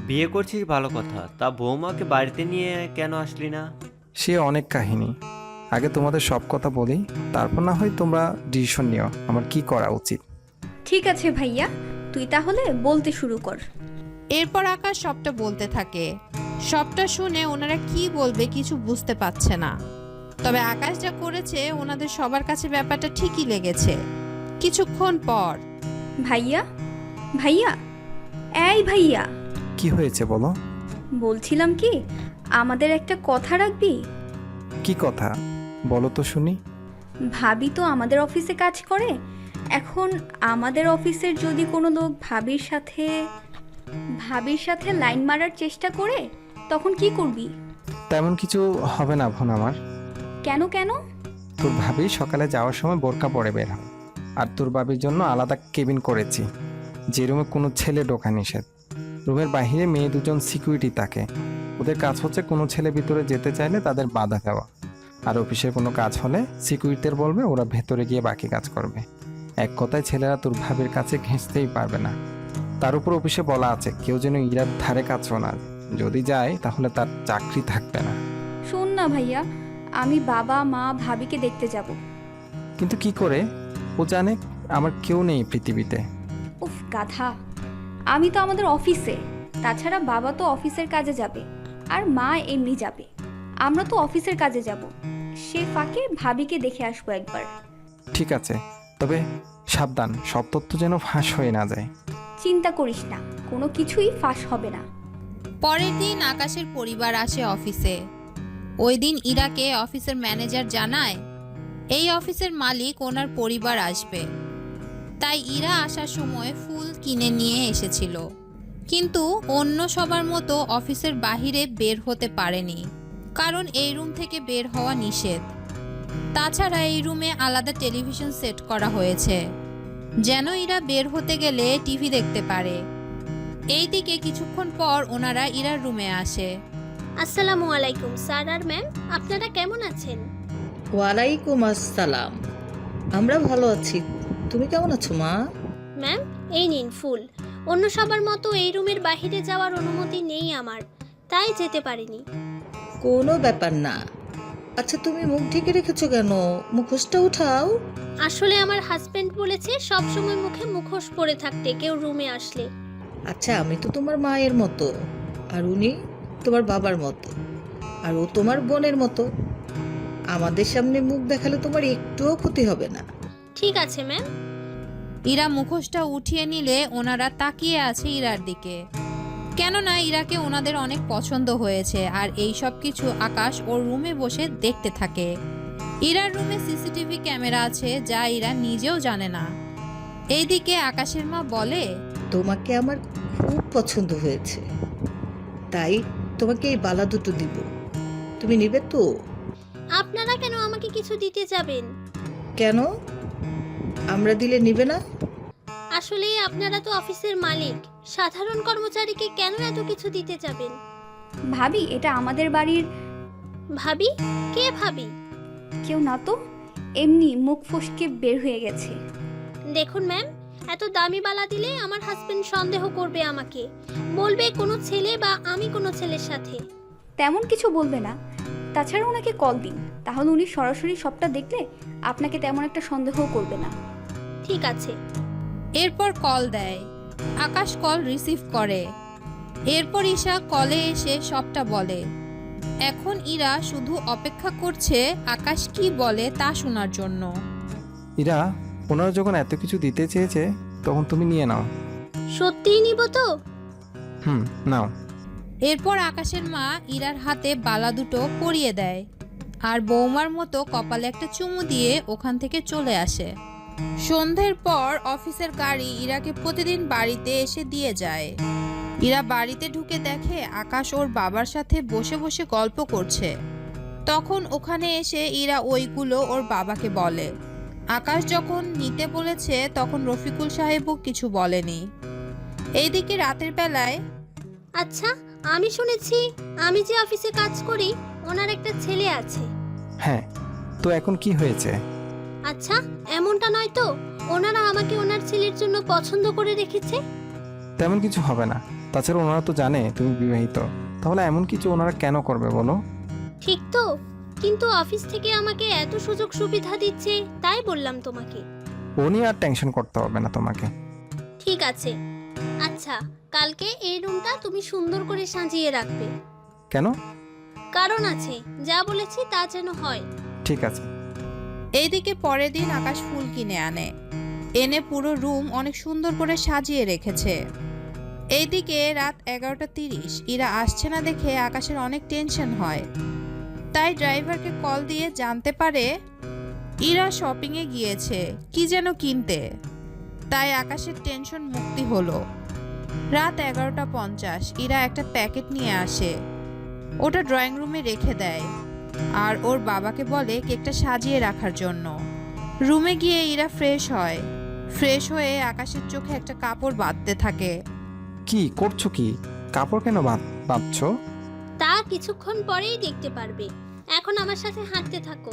বিয়ে করছিস ভালো কথা, তা বৌমাকে বাড়িতে নিয়ে কেন আসলি না? সে অনেক কাহিনী, আগে তোমাদের সব কথা বলি, তারপর না হয় তোমরা ডিসিশন নিও আমার কি করা উচিত। ঠিক আছে ভাইয়া, তুই তাহলে বলতে শুরু কর। এরপর আকাশ সবটা বলতে থাকে। সবটা শুনে ওনারা কি বলবে কিছু বুঝতে পারছে না। তবে আকাশ যা করেছে ওনাদের সবার কাছে ব্যাপারটা ঠিকই লেগেছে। কিছুক্ষণ পর, ভাইয়া, ভাইয়া, এই ভাইয়া, কি হয়েছে বলো? বলছিলাম কি, আমাদের একটা কথা রাখবি? কি কথা বলো তো শুনি। ভাবি তো আমাদের অফিসে কাজ করে। এখন আমাদের অফিসের যদি কোনো লোক ভাবির সাথে লাইন মারার চেষ্টা করে, তখন কি করবি? তেমন কিছু হবে না বোন আমার। কেন কেন? তোর ভাবি সকালে যাওয়ার সময় বোরকা পরে বের হয়, আর তোর ভাবির জন্য আলাদা কেবিন করেছি, যে রুমে কোনো ছেলে ঢোকা নিষেধ। রুমের বাইরে মেয়ে দুজন সিকিউরিটি থাকে। ওদের কাজ হচ্ছে কোনো ছেলে ভিতরে যেতে চাইলে তাদের বাধা দেওয়া, আর অফিসের কোনো কাজ হলে সিকিউরিটিদের বলবে ওরা ভেতরে গিয়ে বাকি কাজ করবে। এক কথায় ছেলেরা তোর ভাবির কাছে ঘেঁচতেই পারবে না। তার উপর অফিসে বলা আছে কেউ যেন ইরার ধারে কাছেও না, যদি যায় তাহলে তার চাকরি থাকবে না। শোন না ভাইয়া, আমি বাবা মা ভাবিকে দেখতে যাব। কিন্তু কি করে? ও জানে আমার কেউ নেই পৃথিবীতে। উফ গাধা, আমি তো আমাদের অফিসে, তাছাড়া বাবা তো অফিসের কাজে যাবে আর মা এমনি যাবে। আমরা তো অফিসের কাজে যাব, সে ফাঁকে ভাবিকে দেখে আসবো একবার। ঠিক আছে, তবে সাবধান, সব তথ্য যেন ফাঁস হয়ে না যায়। চিন্তা করিস না, কোনো কিছুই ফাঁস হবে না। পরের দিন আকাশের পরিবার আসে অফিসে। ওই দিন ইরাকে অফিসের ম্যানেজার জানায় এই অফিসের মালিক ওনার পরিবার আসবে, তাই ইরা আসার সময় ফুল কিনে নিয়ে এসেছিল। কিন্তু অন্য সবার মতো অফিসের বাহিরে বের হতে পারেনি, কারণ এই রুম থেকে বের হওয়া নিষেধ। তাছাড়া এই রুমে আলাদা টেলিভিশন সেট করা হয়েছে, যেন ইরা বের হতে গেলে টিভি দেখতে পারে। এইদিকে কিছুক্ষণ পর ওনারা ইরার রুমে আসে। আসসালামু আলাইকুম স্যার আর ম্যাম, আপনারা কেমন আছেন? ওয়ালাইকুম আসসালাম, আমরা ভালো আছি। তুমি কেমন আছো মা? ম্যাম, এই নিন ফুল। অন্য সবার মতো এই রুমের বাইরে যাওয়ার অনুমতি নেই আমার, তাই যেতে পারিনি। কোনো ব্যাপার না। আচ্ছা, তুমি মুখ ঢেকে রেখেছো কেন? মুখোশটা উঠাও। আসলে আমার হাজবেন্ড বলেছে সব সময় মুখে মুখোশ পরে থাকতে কেউ রুমে আসলে। আচ্ছা, আমি তো তোমার মায়ের মতো, আর উনি তোমার বাবার মতো, আর ও তোমার বোনের মতো। আমাদের সামনে মুখ দেখালে তোমার একটুও ক্ষতি হবে না। ঠিক আছে ম্যাম। ইরা মুখোশটা উঠিয়ে নিলে ওনারা তাকিয়ে আছে ইরার দিকে, কেননা ইরাকে ওনাদের অনেক পছন্দ হয়েছে। আর এই সব কিছু আকাশ ওর রুমে বসে দেখতে থাকে। ইরার রুমে সিসিটিভি ক্যামেরা আছে, যা ইরা নিজেও জানে না। এইদিকে আকাশের মা বলে, তোমাকে আমার খুব পছন্দ হয়েছে, তাই তোমাকে এই বালা দুটো দিব। তুমি নিবে তো? আপনারা কেন আমাকে কিছু দিতে যাবেন? কেন? আমরা দিলে নিবে না? আসলে আপনারা তো অফিসের মালিক, সাধারণ কর্মচারীকে কেন এত কিছু দিতে যাবেন? ভাবি, এটা আমাদের বাড়ির ভাবি? কে ভাবি? কেউ না তো, এমনি মুখ ফসকে বের হয়ে গেছে। দেখুন ম্যাম, এত দামি বালা দিলে আমার হাজবেন্ড সন্দেহ করবে আমাকে, বলবে কোনো ছেলে বা আমি কোনো ছেলের সাথে। তেমন কিছু বলবে না। তাছাড়া ওনাকে কল দিন, তাহলে উনি সরাসরি সবটা দেখলে আপনাকে তেমন একটা সন্দেহ করবে না। ঠিক আছে। এরপর কল দেয়। আকাশ কল রিসিভ করে। এরপর ঈশা কলে এসে সবটা বলে। এখন ইরা শুধু অপেক্ষা করছে আকাশ কি বলে তা শোনার জন্য। ইরা, ওনারা যখন এত কিছু দিতে চেয়েছে তখন তুমি নিয়ে নাও। সত্যিই নিব তো? নাও। এরপর আকাশের মা ইরার হাতে বালা দুটো পরিয়ে দেয় আর বৌমার মতো কপালে একটা চুমু দিয়ে ওখান থেকে চলে আসে। সন্ধ্যের পর অফিসের গাড়ি ইরাকে প্রতিদিন বাড়িতে এসে দিয়ে যায়। ইরা বাড়িতে ঢুকে দেখে আকাশ ওর বাবার সাথে বসে বসে গল্প করছে। তখন ওখানে এসে ইরা ওইগুলো ওর বাবাকে বলে। আকাশ যখন নিতে বলেছে তখন রফিকুল সাহেবও কিছু বলেনি। এইদিকে রাতের বেলায়, আচ্ছা, আমি শুনেছি আমি যে অফিসে কাজ করি ওনার একটা ছেলে আছে। হ্যাঁ, তো এখন কি হয়েছে? আচ্ছা, এমনটা নয় তো ওনারা আমাকে ওনার ছেলের জন্য পছন্দ করে রেখেছে? তেমন কিছু হবে না। তাছাড়া ওনারা তো জানে তুমি বিবাহিত, তাহলে এমন কিছু ওনারা কেন করবে বলো? ঠিক তো, কিন্তু অফিস থেকে আমাকে এত সুযোগ সুবিধা দিচ্ছে, তাই বললাম তোমাকে। ও নিয়ে আর টেনশন করতে হবে না তোমাকে। ঠিক আছে। আচ্ছা, কালকে এই রুমটা তুমি সুন্দর করে সাজিয়ে রাখবে। কেন? কারণ আছে, যা বলেছি তা যেন হয়। ঠিক আছে। এইদিকে পরের দিন আকাশ ফুল কিনে আনে, এনে পুরো রুম অনেক সুন্দর করে সাজিয়ে রেখেছে। এইদিকে রাত 11:30, ইরা আসছে না দেখে আকাশের অনেক টেনশন হয়। তাই ড্রাইভারকে কল দিয়ে জানতে পারে ইরা শপিংয়ে গিয়েছে কি যেন কিনতে। তাই আকাশের টেনশন মুক্তি হলো। রাত 11:50, ইরা একটা প্যাকেট নিয়ে আসে। ওটা ড্রয়িং রুমে রেখে দেয় আর ওর বাবাকে বলে কেকটা সাজিয়ে রাখার জন্য। রুমে গিয়ে ইরা ফ্রেশ হয়। ফ্রেশ হয়ে আকাশের চোখে একটা কাপড় বাঁধতে থাকে। কি করছো? কি কাপড় কেন বাঁধছো? তা কিছুক্ষণ পরেই দেখতে পারবে। এখন আমার সাথে হাঁটতে থাকো।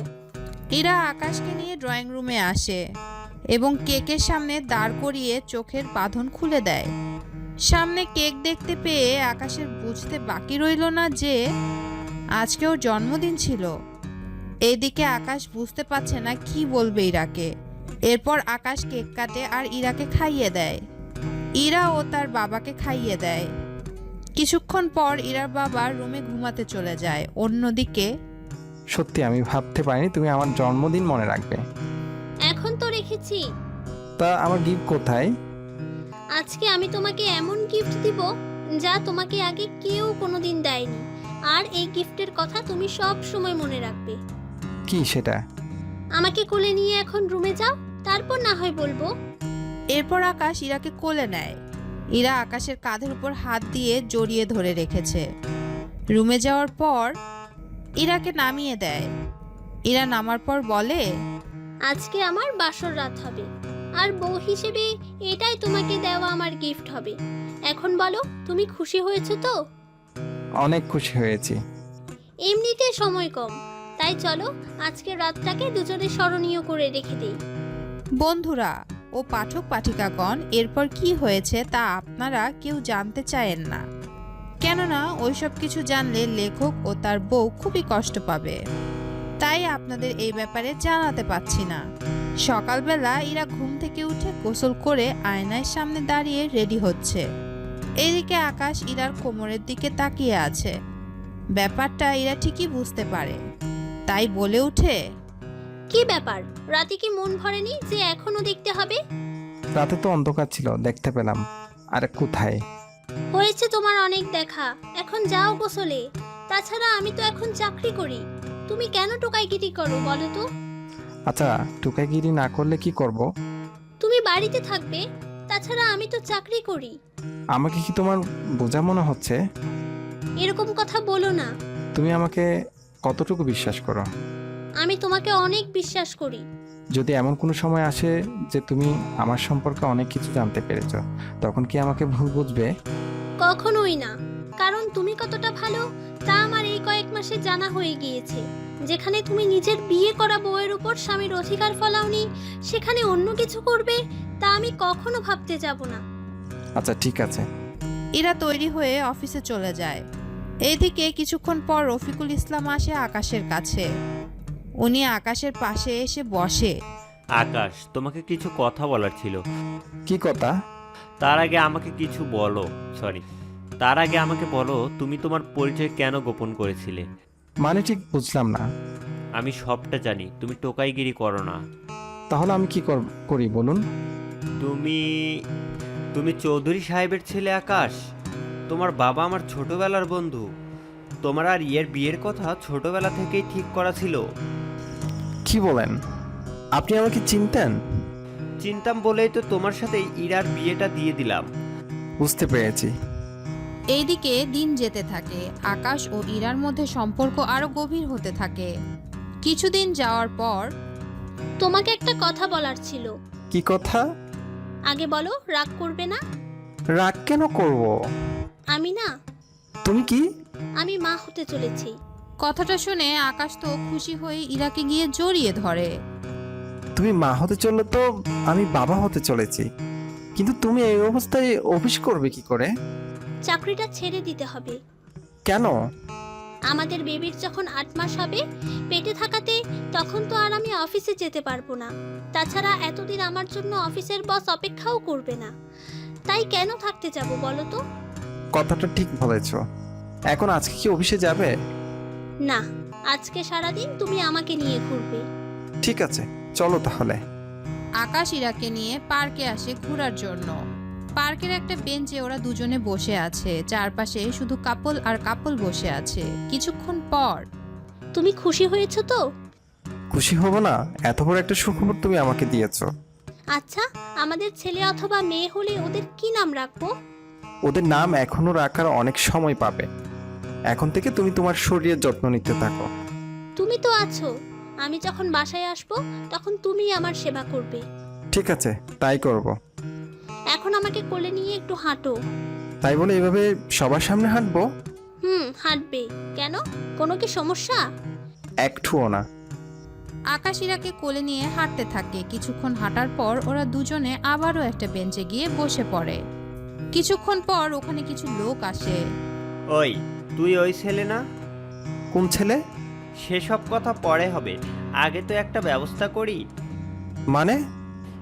ইরা আকাশকে নিয়ে ড্রয়িং রুমে আসে এবং কেকের সামনে দাঁড় করিয়ে চোখের বাঁধন খুলে দেয়। সামনে কেক দেখতে পেয়ে আকাশের বুঝতে বাকি রইল না যে আজকে ওর জন্মদিন ছিল। এইদিকে আকাশ বুঝতে পারছে না কি বলবে ইরাকে। এরপর আকাশ কেক কাটে আর ইরাকে খাইয়ে দেয়। ইরা ও তার বাবাকে খাইয়ে দেয়। কিছুক্ষণ পর ইরার বাবা রুমে ঘুমাতে চলে যায়। অন্যদিকে, সত্যি আমি ভাবতে পারিনি তুমি আমার জন্মদিন মনে রাখবে। এখন তো রেখেছি। তা আমার গিফট কোথায়? আজকে আমি তোমাকে এমন গিফট দিব যা তোমাকে আগে কেউ কোনোদিন দেয়নি, আর এই গিফটের কথা তুমি সব সময় মনে রাখবে। কি সেটা? আমাকে কোলে নিয়ে এখন রুমে যাও, তারপর না হয় বলবো। এরপর আকাশ ইরাকে কোলে নেয়। ইরা আকাশের কাঁধের উপর হাত দিয়ে জড়িয়ে ধরে রেখেছে। রুমে যাওয়ার পর ইরাকে নামিয়ে দেয়। ইরা নামার পর বলে, আজকে আমার বাসর রাত হবে, আর বউ হিসেবে এটাই তোমাকে দেওয়া আমার গিফট হবে। এখন বলো, তুমি খুশি হয়েছো তো? অনেক খুশি হয়েছি। এমনিতে সময় কম, তাই চলো আজকে রাতটাকে দুজনে স্মরণীয় করে রেখে দেই। বন্ধুরা ও পাঠক পাঠিকাগণ, এরপর কি হয়েছে তা আপনারা কেউ জানতে চায়েন না, কেননা ওইসব কিছু জানলে লেখক ও তার বউ খুবই কষ্ট পাবে। তাই আপনাদের এই ব্যাপারে জানাতে পারছি না। সকালবেলা ইরা ঘুম থেকে উঠে গোসল করে আয়নার সামনে দাঁড়িয়ে রেডি হচ্ছে। এদিকে আকাশ ইরার কোমরের দিকে তাকিয়ে আছে। ব্যাপারটা ইরা ঠিকই বুঝতে পারে, তাই বলে ওঠে, কি ব্যাপার, রাতে কি মন ভরেনি যে এখনো দেখতে হবে? রাতে তো অন্ধকার ছিল, দেখতে পেলাম। আরে কোথায়? হয়েছে তোমার অনেক দেখা, এখন যাও গোসলে। তাছাড়া আমি তো এখন চাকরি করি, তুমি কেন টোকাইগিরি করো বলো তো? আচ্ছা, টুকাইগিরি না করলে কি করব? তুমি বাড়িতে থাকবে, তাছাড়া আমি তো চাকরি করি। আমাকে কি তোমার বোঝা মনে হচ্ছে? এরকম কথা বলো না। তুমি আমাকে কতটুকু বিশ্বাস করো? আমি তোমাকে অনেক বিশ্বাস করি। যদি এমন কোনো সময় আসে যে তুমি আমার সম্পর্কে অনেক কিছু জানতে পেরেছো, তখন কি আমাকে ভুল বুঝবে? কখনোই না, কারণ তুমি কতটা ভালো তা আমার এই কয়েক মাসে জানা হয়ে গিয়েছে। যেখানে তুমি নিজের বিয়ে করা বউয়ের উপর স্বামীর অধিকার ফলাওনি, সেখানে অন্য কিছু করবে তা আমি কখনো ভাবতে যাব না। আচ্ছা ঠিক আছে। ইরা তৈরি হয়ে অফিসে চলে যায়। এইদিকে কিছুক্ষণ পর রফিকুল ইসলাম আসে আকাশের কাছে। উনি আকাশের পাশে এসে বসে। আকাশ, তোমাকে কিছু কথা বলার ছিল। কি কথা? তার আগে আমাকে কিছু বলো, তার আগে আমাকে বলো, তুমি তোমার পরিচয় কেন গোপন করেছিলে? মানে ঠিক বুঝলাম না। আমি সবটা জানি, তুমি টোকাইগিরি করো না। তাহলে আমি কি করি বলুন? তুমি চৌধুরী সাহেবের ছেলে আকাশ। তোমার বাবা আমার ছোটবেলার বন্ধু। তোমার আর বিয়ের কথা ছোটবেলা থেকেই ঠিক করা ছিল। কি বলেন? আপনি আমাকে চিনতেন? চিনতাম বলেই তো তোমার সাথে ইরার বিয়েটা দিয়ে দিলাম। বুঝতে পেরেছি। এইদিকে দিন যেতে থাকে। আকাশ ও ইরার মধ্যে সম্পর্ক আরো গভীর হতে থাকে। কিছুদিন যাওয়ার পর, তোমাকে একটা কথা বলার ছিল। কি কথা? আগে বলো, রাগ করবে না? রাগ কেন করব? আমি না, তুমি কি? আমি মা হতে চলেছি। কথাটা শুনে আকাশ তো খুশি হয়ে ইরাকে গিয়ে জড়িয়ে ধরে। তুমি মা হতে চললে তো আমি বাবা হতে চলেছি, কিন্তু তুমি এই অবস্থায় অফিস করবে কি করে? চাকরিটা ছেড়ে দিতে হবে। কেন? আমাদের বেবির যখন 8 মাস হবে পেটে থাকাতে, তখন তো আর আমি অফিসে যেতে পারবো না। তাছাড়া এতদিন আমার জন্য অফিসের বস অপেক্ষাও করবে না। তাই কেন থাকতে যাব বলো তো? কথাটা ঠিক বলেছো। এখন আজকে কি অফিসে যাবে? না, আজকে সারাদিন তুমি আমাকে নিয়ে ঘুরবে। ঠিক আছে, চলো তাহলে। আকাশ ইরাকে নিয়ে পার্কে আসে ঘোরার জন্য। পার্কের একটা বেঞ্চে ওরা দুজনে বসে আছে। চারপাশে শুধু কাপল আর কাপল বসে আছে। কিছুক্ষণ পর, তুমি খুশি হয়েছো তো? খুশি হব না? এত বড় একটা সুখবর তুমি আমাকে দিয়েছো। আচ্ছা, আমাদের ছেলে অথবা মেয়ে হলে ওদের কি নাম রাখবো? ওদের নাম এখনো রাখার অনেক সময় পাবে। এখন থেকে তুমি তোমার শরীরের যত্ন নিতে থাকো। তুমি তো আছো, আমি যখন বাসায় আসবো তখন তুমি আমার সেবা করবে। ঠিক আছে, তাই করব। এখন আমাকে কোলে নিয়ে একটু হাঁটো। তাই বলে এভাবে সবার সামনে হাঁটবো? হাঁটবে। কেন, কোনো কি সমস্যা? একটুও না। আকাশ ইরাকে কোলে নিয়ে হাঁটতে থাকে। কিছুক্ষণ হাঁটার পর ওরা দুজনে আবারও একটা বেঞ্চে গিয়ে বসে পড়ে। কিছুক্ষণ পর ওখানে কিছু লোক আসে। ওই, তুই ওই ছেলে না? কোন ছেলে? সেসব কথা পরে হবে, আগে তো একটা ব্যবস্থা করি। মানে?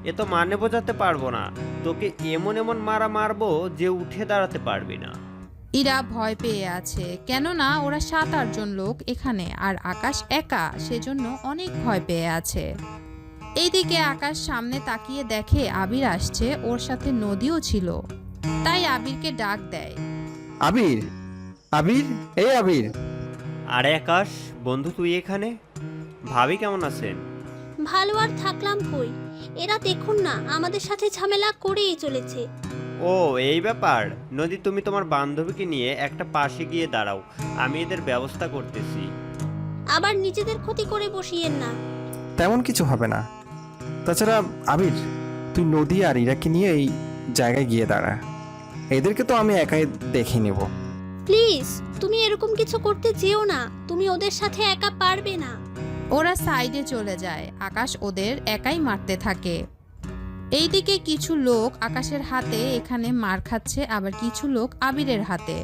এ তো মানে বোঝাতে পারবো না। তোকে এমন এমন মারবো যে উঠে দাঁড়াতে পারবি না। ইরা ভয় পেয়ে আছে, কেননা ওরা 7-8 জন লোক এখানে, আর আকাশ একা, সেজন্য অনেক ভয় পেয়ে আছে। এইদিকে আকাশ সামনে তাকিয়ে দেখে আবির আসছে, ওর সাথে নদীও ছিল। তাই আবিরকে ডাক দেয়। আবির, আবির, এই আবির। আরে আকাশ, বন্ধু তুই এখানে? ভাবি কেমন আছেন? ভালো আর থাকলাম কই, এরা দেখুন না আমাদের সাথে ঝামেলা করেই চলেছে। ও এই ব্যাপার। নদী, তুমি তোমার বান্ধবীকে নিয়ে একটা পাশে গিয়ে দাঁড়াও, আমি এদের ব্যবস্থা করতেছি। আবার নিজেদের ক্ষতি করে বসিয়েন না। তেমন কিছু হবে না। তাছাড়া আবির, তুই নদী আর ইরাকে নিয়ে এই জায়গায় গিয়ে দাঁড়া। এদেরকে তো আমি একাই দেখে নেব। প্লিজ, তুমি এরকম কিছু করতে যেও না। তুমি ওদের সাথে একা পারবে না। ওরা সাইডে চলে যায়। আকাশ ওদের একাই মারতে থাকে। এইদিকে কিছু লোক আকাশের হাতে এখানে মার খাচ্ছে, আবার কিছু লোক আবিরের হাতে।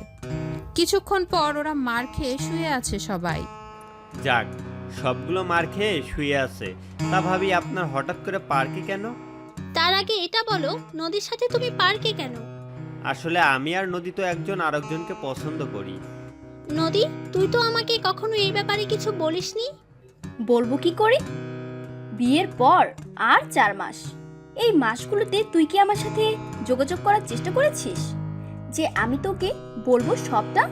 কিছুক্ষণ পর ওরা মার খেয়ে শুয়ে আছে সবাই। যাক, সবগুলো মার খেয়ে শুয়ে আছে। তা ভাবি, আপনার হঠাৎ করে পার্কে কেন? তার আগে এটা বলো, নদীর সাথে তুমি পার্কে কেন? আসলে আমি আর নদী তো একজন আরেকজনকে পছন্দ করি। নদী, তুই তো আমাকে কখনো এই ব্যাপারে কিছু বলিসনি। বলবো কি করে? বিয়ের পর আর 4 মাস, এই মাসগুলোতে তুই কি আমার সাথে যোগাযোগ করার চেষ্টা করেছিস যে আমি তোকে বলবো সবটা?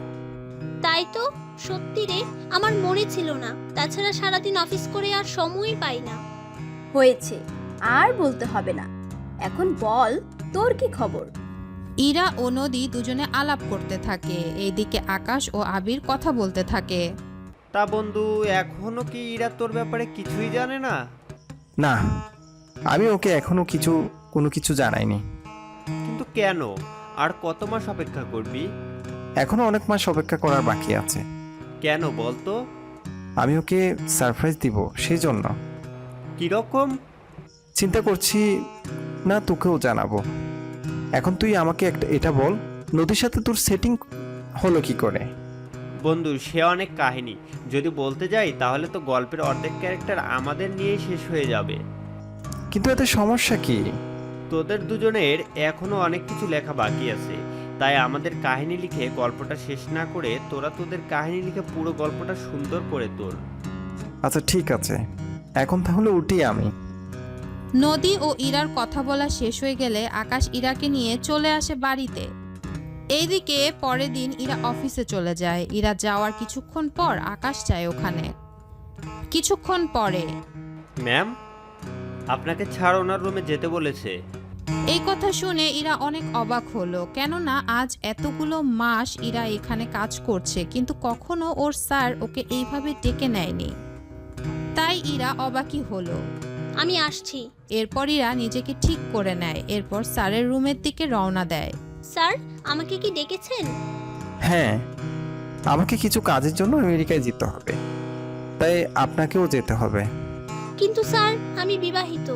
তাই তো, সত্যি রে, আমার মনে ছিল না। তাছাড়া সারাদিন অফিস করে আর সময়ই পাই না। হয়েছে, আর বলতে হবে না। এখন বল, তোর কি খবর? ইরা ও নদী দুজনে আলাপ করতে থাকে, এইদিকে আকাশ ও আবির কথা বলতে থাকে। তা বন্ধু, এখনো কি ইরা তোর ব্যাপারে কিছুই জানে না? না, আমি ওকে এখনো কোনো কিছু জানাইনি। কিন্তু কেন? আর কত মাস অপেক্ষা করবি? এখনো অনেক মাস অপেক্ষা করার বাকি আছে। কেন বলতো? আমি ওকে সারপ্রাইজ দিব, সেই জন্য। কিরকম? চিন্তা করছি না তোকেও জানাবো। এখন তুই আমাকে এটা বল, নদীর সাথে তোর সেটিং হলো কি করে? বন্ধু, সে অনেক কাহিনী। যদি বলতে যাই তাহলে তো গল্পের অর্ধেক ক্যারেক্টার আমাদের নিয়েই শেষ হয়ে যাবে। কিন্তু এতে সমস্যা কি? তোদের দুজনের এখনো অনেক কিছু লেখা বাকি আছে, তাই আমাদের কাহিনী লিখে গল্পটা শেষ না করে তোরা তোদের কাহিনী লিখে পুরো গল্পটা সুন্দর করে তোল। আচ্ছা ঠিক আছে, এখন তাহলে উঠি আমি। নদী ও ইরার কথা বলা শেষ হয়ে গেলে আকাশ ইরাকে নিয়ে চলে আসে বাড়িতে। এইদিকে পরের দিন ইরা অফিসে চলে যায়। ইরা যাওয়ার কিছুক্ষণ পর আকাশ যায় ওখানে। কিছুক্ষণ পরে, ম্যাম, আপনাকে ছাড়, ওনার রুমে যেতে বলেছে। এই কথা শুনে ইরা অনেক অবাক হলো, কেননা আজ এতগুলো মাস ইরা এখানে কাজ করছে, কিন্তু কখনো ওর স্যার ওকে এইভাবে ডেকে নেয়নি। তাই ইরা অবাকই হলো। আমি আসছি। এরপর ইরা নিজেকে ঠিক করে নেয়, এরপর স্যারের রুমের দিকে রওনা দেয়। স্যার, আমাকে কি ডেকেছেন? হ্যাঁ, আমাকে কিছু কাজের জন্য আমেরিকায় যেতে হবে, তাই আপনাকেও যেতে হবে। কিন্তু স্যার, আমি বিবাহিত।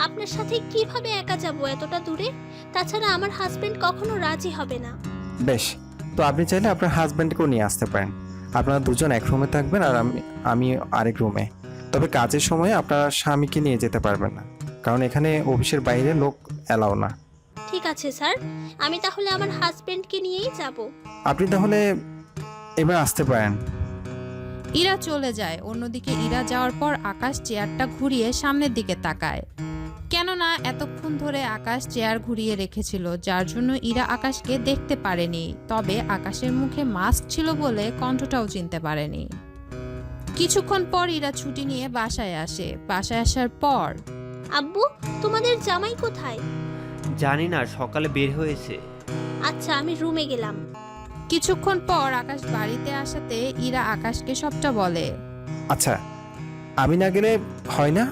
আপনার সাথে কিভাবে একা যাব এতটা দূরে? তাছাড়া আমার হাজবেন্ড কখনো রাজি হবে না। বেশ, তো আপনি চাইলে আপনার হাজব্যান্ডকেও নিয়ে আসতে পারেন। আপনারা দুজন এক রুমে থাকবেন আর আমি আরেক রুমে। তবে কাজের সময় আপনার স্বামীকে নিয়ে যেতে পারবেন না, কারণ এখানে অফিসের বাইরে লোক এলাও না। ঠিক আছে স্যার, আমি তাহলে আমার হাজবেন্ডকে নিয়েই যাব। আপনি তাহলে এবার আসতে পারেন। ইরা চলে যায়। অন্যদিকে ইরা যাওয়ার পর আকাশ চেয়ারটা ঘুরিয়ে সামনের দিকে তাকায়, কেননা এতক্ষণ ধরে আকাশ চেয়ার ঘুরিয়ে রেখেছিল, যার জন্য ইরা আকাশকে দেখতে পারেনি। তবে আকাশের মুখে মাস্ক ছিল বলে কণ্ঠটাও চিনতে পারেনি। কিছুক্ষণ পর ইরা ছুটি নিয়ে বাসায় আসে। বাসায় আসার পর, আব্বু, তোমাদের জামাই কোথায়? জানি না, সকালে বের হয়েছে। আচ্ছা, আমি রুমে গেলাম। কিছুক্ষণ পর আকাশ বাড়িতে আসাতে ইরা আকাশকে সবটা বলে। আচ্ছা, আমি না গেলে হয় না?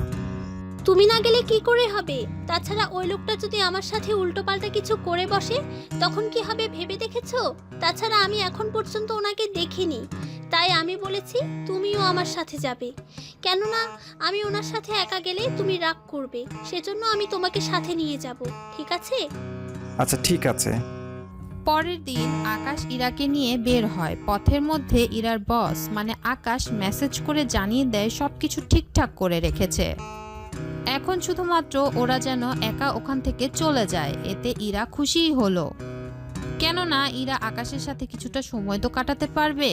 তুমি না গেলে কি করে হবে? তাছাড়া ওই লোকটা যদি আমার সাথে উল্টোপাল্টা কিছু করে বসে, তখন কি হবে ভেবে দেখেছো? তাছাড়া আমি এখন পর্যন্ত ওনাকে দেখিনি, তাই আমি বলেছি তুমিও আমার সাথে যাবে। কেননা আমি ওনার সাথে একা গেলে তুমি রাগ করবে, সেজন্য আমি তোমাকে সাথে নিয়ে যাব। ঠিক আছে? আচ্ছা ঠিক আছে। পরের দিন আকাশ ইরাকে নিয়ে বের হয়। পথের মধ্যে ইরার বস মানে আকাশ মেসেজ করে জানিয়ে দেয় সবকিছু ঠিকঠাক করে রেখেছে। এখন শুধুমাত্র ওরা যেন একা ওখান থেকে চলে যায়। এতে ইরা খুশিই হলো, কেননা ইরা আকাশের সাথে কিছুটা সময় তো কাটাতে পারবে।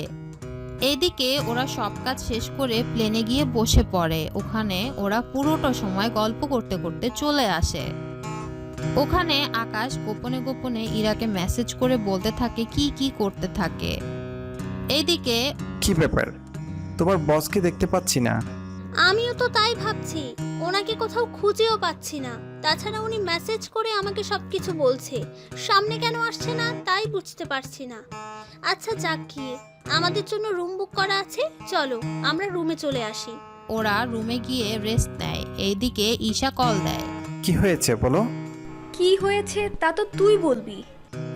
এদিকে ওরা সব কাজ শেষ করে প্লেনে গিয়ে বসে পড়ে। ওখানে ওরা পুরোটা সময় গল্প করতে করতে চলে আসে। ওখানে আকাশ গোপনে গোপনে ইরাকে মেসেজ করে বলতে থাকে কি কি করতে থাকে। এইদিকে, কি ব্যাপার, তোমার বসকে দেখতে পাচ্ছি না? আমিও তো তাই ভাবছি, ওনাকে কোথাও খুঁজেও পাচ্ছি না। তাছাড়া উনি মেসেজ করে আমাকে সবকিছু বলছে, সামনে কেন আসছে না তাই বুঝতে পারছি না। আচ্ছা যাক গিয়ে, আমাদের জন্য রুম বুক করা আছে, চলো আমরা রুমে চলে আসি। ওরা রুমে গিয়ে রেস্ট নেয়। এইদিকে ঈশা কল দেয়। কি হয়েছে বলো? কি হয়েছে তা তো তুই বলবি।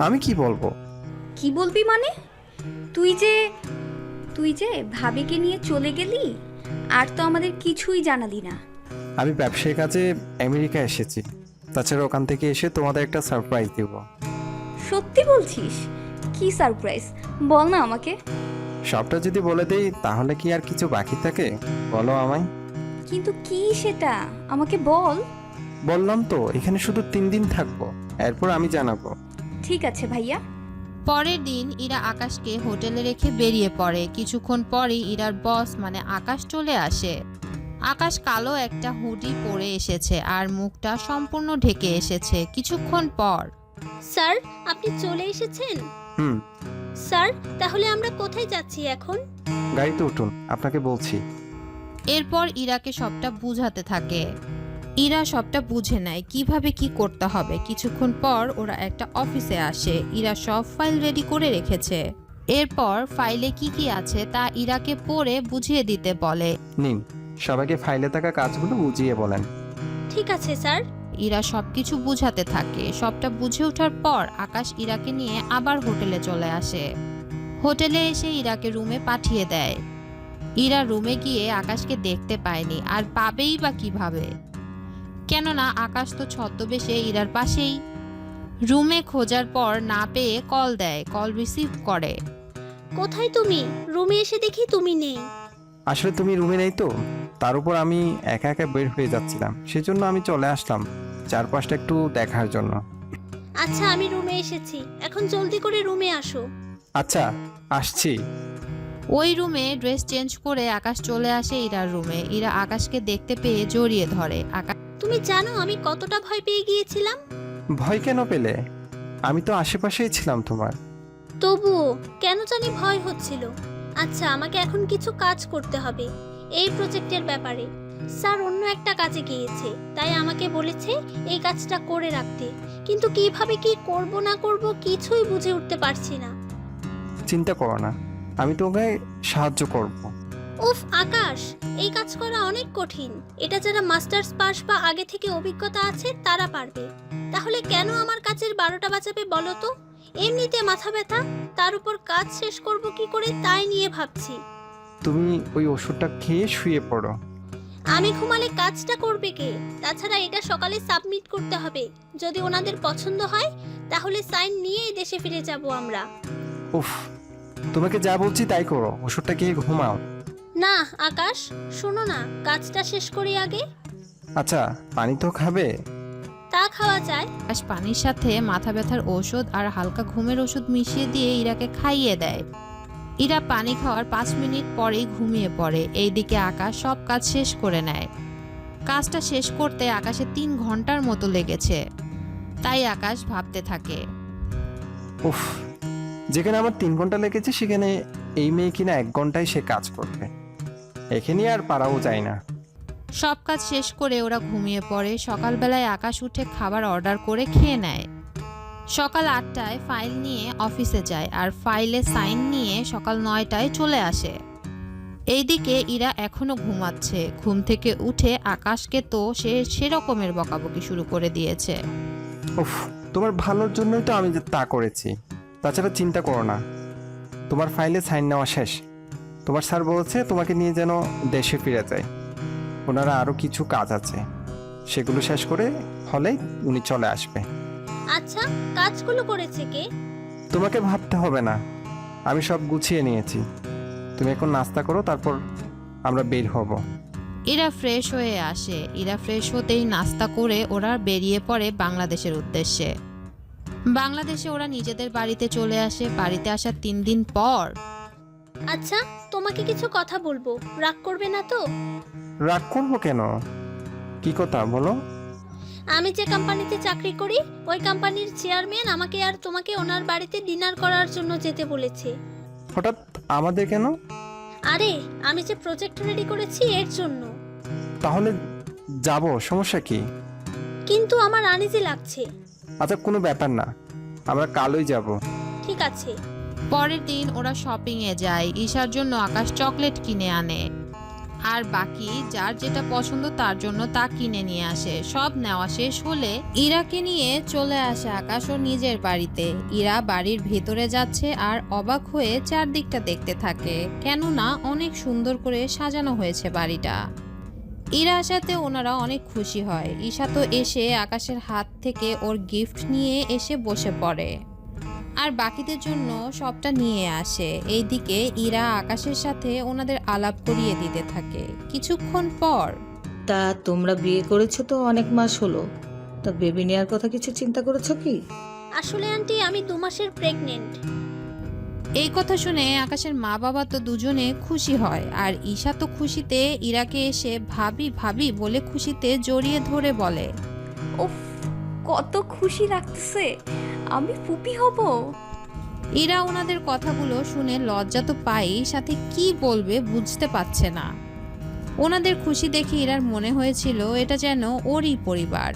আমি কি বলবো? কি বলবি মানে? তুই যে ভাবিকে নিয়ে চলে গেলি, আর তো আমাদের কিছুই জানালি না। আমি ব্যবসায়িক কাজে আমেরিকা এসেছি, তাছাড়া ওখান থেকে এসে তোমাদের একটা সারপ্রাইজ দিব। সত্যি বলছিস? কি সারপ্রাইজ, বল না আমাকে। সবটা যদি বলে দেই তাহলে কি আর কিছু বাকি থাকে? বলো আমায়। কিন্তু কি সেটা আমাকে বল। বললাম তো, এখানে শুধু 3 দিন থাকবো, এরপর আমি জানাবো। ঠিক আছে ভাইয়া। পরের দিন ইরা আকাশকে হোটেলে রেখে বেরিয়ে পড়ে। কিছুক্ষণ পরই ইরার বস মানে আকাশ চলে আসে। আকাশ কালো একটা হুডি পরে এসেছে আর মুখটা সম্পূর্ণ ঢেকে এসেছে। কিছুক্ষণ পর, স্যার, আপনি চলে এসেছেন? হুম, স্যার, তাহলে আমরা কোথায় যাচ্ছি এখন? গাড়িতে উঠুন, আপনাকে বলছি। এরপর ইরাকে সবটা বুঝাতে থাকে। ইরা সবটা বুঝে নেয় কিভাবে কি করতে হবে। কিছুক্ষণ পর ওরা একটা অফিসে আসে। ইরা সব ফাইল রেডি করে রেখেছে। এরপর ফাইলে কি কি আছে তা ইরাকে পড়ে বুঝিয়ে দিতে বলে। নিন, সবাইকে ফাইলে থাকা কাজগুলো বুঝিয়ে বলেন। ঠিক আছে স্যার। ইরা সবকিছু বুঝাতে থাকে। সবটা বুঝে ওঠার পর আকাশ ইরাকে নিয়ে আবার হোটেলে চলে আসে। হোটেলে এসে ইরাকে রুমে পাঠিয়ে দেয়। ইরা রুমে গিয়ে আকাশকে দেখতে পায়নি, আর পাবেই বা কিভাবে, কেননা আকাশ তো ছদ্মবেশে ইরার পাশেই। রুমে খোঁজার পর না পেয়ে কল দেয়। কল রিসিভ করে। কোথায় তুমি? রুমে এসে দেখি তুমি নেই। আসলে তুমি রুমে নেই তো, তার উপর আমি একা একা বের হয়ে যাচ্ছিলাম, সেজন্য আমি চলে আসলাম চারপাশটা একটু দেখার জন্য। আচ্ছা, আমি রুমে এসেছি, এখন জলদি করে রুমে আসো। আচ্ছা, আসছি। ওই রুমে ড্রেস চেঞ্জ করে আকাশ চলে আসে ইরার রুমে। ইরা আকাশকে দেখতে পেয়ে জড়িয়ে ধরে। আকাশ, তুমি জানো আমি কতটা ভয় পেয়ে গিয়েছিলাম? ভয় কেন পেলে? আমি তো আশেপাশেই ছিলাম তোমার। তবুও কেন জানি ভয় হচ্ছিল। আচ্ছা, আমাকে এখন কিছু কাজ করতে হবে এই প্রজেক্টের ব্যাপারে। স্যার অন্য একটা কাজে গিয়েছে, তাই আমাকে বলেছে এই কাজটা করে রাখতে, কিন্তু কিভাবে কি করব না করব কিছুই বুঝে উঠতে পারছি না। চিন্তা করো না, আমি তোমাকে সাহায্য করব। উফ আকাশ, এই কাজ করা অনেক কঠিন। এটা যারা মাস্টার্স পাস বা আগে থেকে অভিজ্ঞতা আছে তারা পারবে। তাহলে কেন আমার কাজের 12টা বাজাবে বলো তো? এমনিতে মাথা ব্যথা, তার উপর কাজ শেষ করব কি করে তাই নিয়ে ভাবছি। তুমি ওই ওষুধটা খেয়ে শুয়ে পড়ো। আমি ঘুমালে কাজটা করবে কে? তাছাড়া এটা সকালে সাবমিট করতে হবে। যদি ওনাদের পছন্দ হয় তাহলে সাইন নিয়েই দেশে ফিরে যাব আমরা। উফ, তোমাকে যা বলছি তাই করো, ওষুধটা খেয়ে ঘুমাও। না আকাশ, শোনো না, কাজটা শেষ করি আগে। আচ্ছা, পানি তো খাবে? তা খাওয়া যায়। আকাশ পানির সাথে মাথা ব্যথার ঔষধ আর হালকা ঘুমের ওষুধ মিশিয়ে দিয়ে ইরাকে খাইয়ে দেয়। ইরা পানি খাওয়ার 5 মিনিট পরেই ঘুমিয়ে পড়ে। এইদিকে আকাশ সব কাজ শেষ করে নেয়। কাজটা শেষ করতে আকাশে 3 ঘন্টার মতো লেগেছে। তাই আকাশ ভাবতে থাকে, উফ, যেখানে আমার 3 ঘন্টা লেগেছে সেখানে এই মেয়ে কিনা 1 ঘন্টায় সে কাজ করবে। এখানে আর পারাও যায় না। সব কাজ শেষ করে ওরা ঘুমিয়ে পড়ে। সকালবেলায় আকাশ উঠে খাবার অর্ডার করে খেয়ে নেয়। সকাল 8টায় ফাইল নিয়ে অফিসে যায় আর ফাইলে সাইন নিয়ে সকাল 9টায় চলে আসে। এইদিকে ইরা এখনো ঘুমাচ্ছে। ঘুম থেকে উঠে আকাশকে তো সে সেরকমের বকাবকি শুরু করে দিয়েছে। উফ, তোমার ভালোর জন্যই তো আমি তা করেছি। তাছাড়া চিন্তা করো না, তোমার ফাইলে সাইন নেওয়া শেষ। তোমার স্যার বলেছে তোমাকে নিয়ে যেন দেশে ফিরে যায়। ওনারা আরও কিছু কাজ আছে, সেগুলো শেষ করে হলেই উনি চলে আসবে। আচ্ছা, কাজগুলো করেছে কে? তোমাকে ভাবতে হবে না, আমি সব গুছিয়ে নিয়েছি। তুমি এখন নাস্তা করো, তারপর আমরা বের হব। ইরা ফ্রেশ হয়ে আসে। ইরা ফ্রেশ হতেই নাস্তা করে ওরা বেরিয়ে পড়ে বাংলাদেশের উদ্দেশ্যে। বাংলাদেশে ওরা নিজেদের বাড়িতে চলে আসে। বাড়িতে আসার 3 দিন পর, আচ্ছা, তোমাকে কিছু কথা বলবো, রাগ করবে না তো? রাগ করবো কেন? কি কথা বলো? আমি যে কোম্পানিতে চাকরি করি ওই কোম্পানির চেয়ারম্যান আমাকে আর তোমাকে ওনার বাড়িতে ডিনার করার জন্য যেতে বলেছে। হঠাৎ আমাদের কেন? আরে, আমি যে প্রজেক্ট রেডি করেছি এর জন্য। তাহলে যাব, সমস্যা কি? কিন্তু আমার আনইজি লাগছে। আচ্ছা, কোনো ব্যাপার না, আমরা কালই যাব। ঠিক আছে। পরের দিন ওরা শপিংয়ে যায়। ঈশার জন্য আকাশ চকলেট কিনে আনে আর বাকি যার যেটা পছন্দ তার জন্য তা কিনে নিয়ে আসে। সব নেওয়া শেষ হলে ইরাকে নিয়ে চলে আসে আকাশ ও নিজের বাড়িতে। ইরা বাড়ির ভেতরে যাচ্ছে আর অবাক হয়ে চারদিকটা দেখতে থাকে, কেননা অনেক সুন্দর করে সাজানো হয়েছে বাড়িটা। ইরা আসাতে ওনারা অনেক খুশি হয়। ঈশা তো এসে আকাশের হাত থেকে ওর গিফট নিয়ে এসে বসে পড়ে আর বাকিদের জন্য সবটা নিয়ে আসে। এইদিকে ইরা আকাশের সাথে ওনাদের আলাপ করিয়ে দিতে থাকে। কিছুক্ষণ পর, তা তোমরা বিয়ে করেছো তো অনেক মাস হলো, তা বেবি নেওয়ার কথা কিছু চিন্তা করেছো কি? আসলে আন্টি আমি 2 মাসের প্রেগনেন্ট। এই কথা শুনে আকাশের মা বাবা তো দুজনে খুশি হয়, আর ঈশা তো খুশিতে ইরাকে এসে ভাবি ভাবি বলে খুশিতে জড়িয়ে ধরে বলে, উফ, কত খুশি লাগতেছে, আমি ফুপি হব। ইরা ওনাদের কথাগুলো শুনে লজ্জা তো পাই, সাথে কি বলবে বুঝতে পারছে না। ওনাদের খুশি দেখে ইরার মনে হয়েছিল এটা যেন ওরই পরিবার।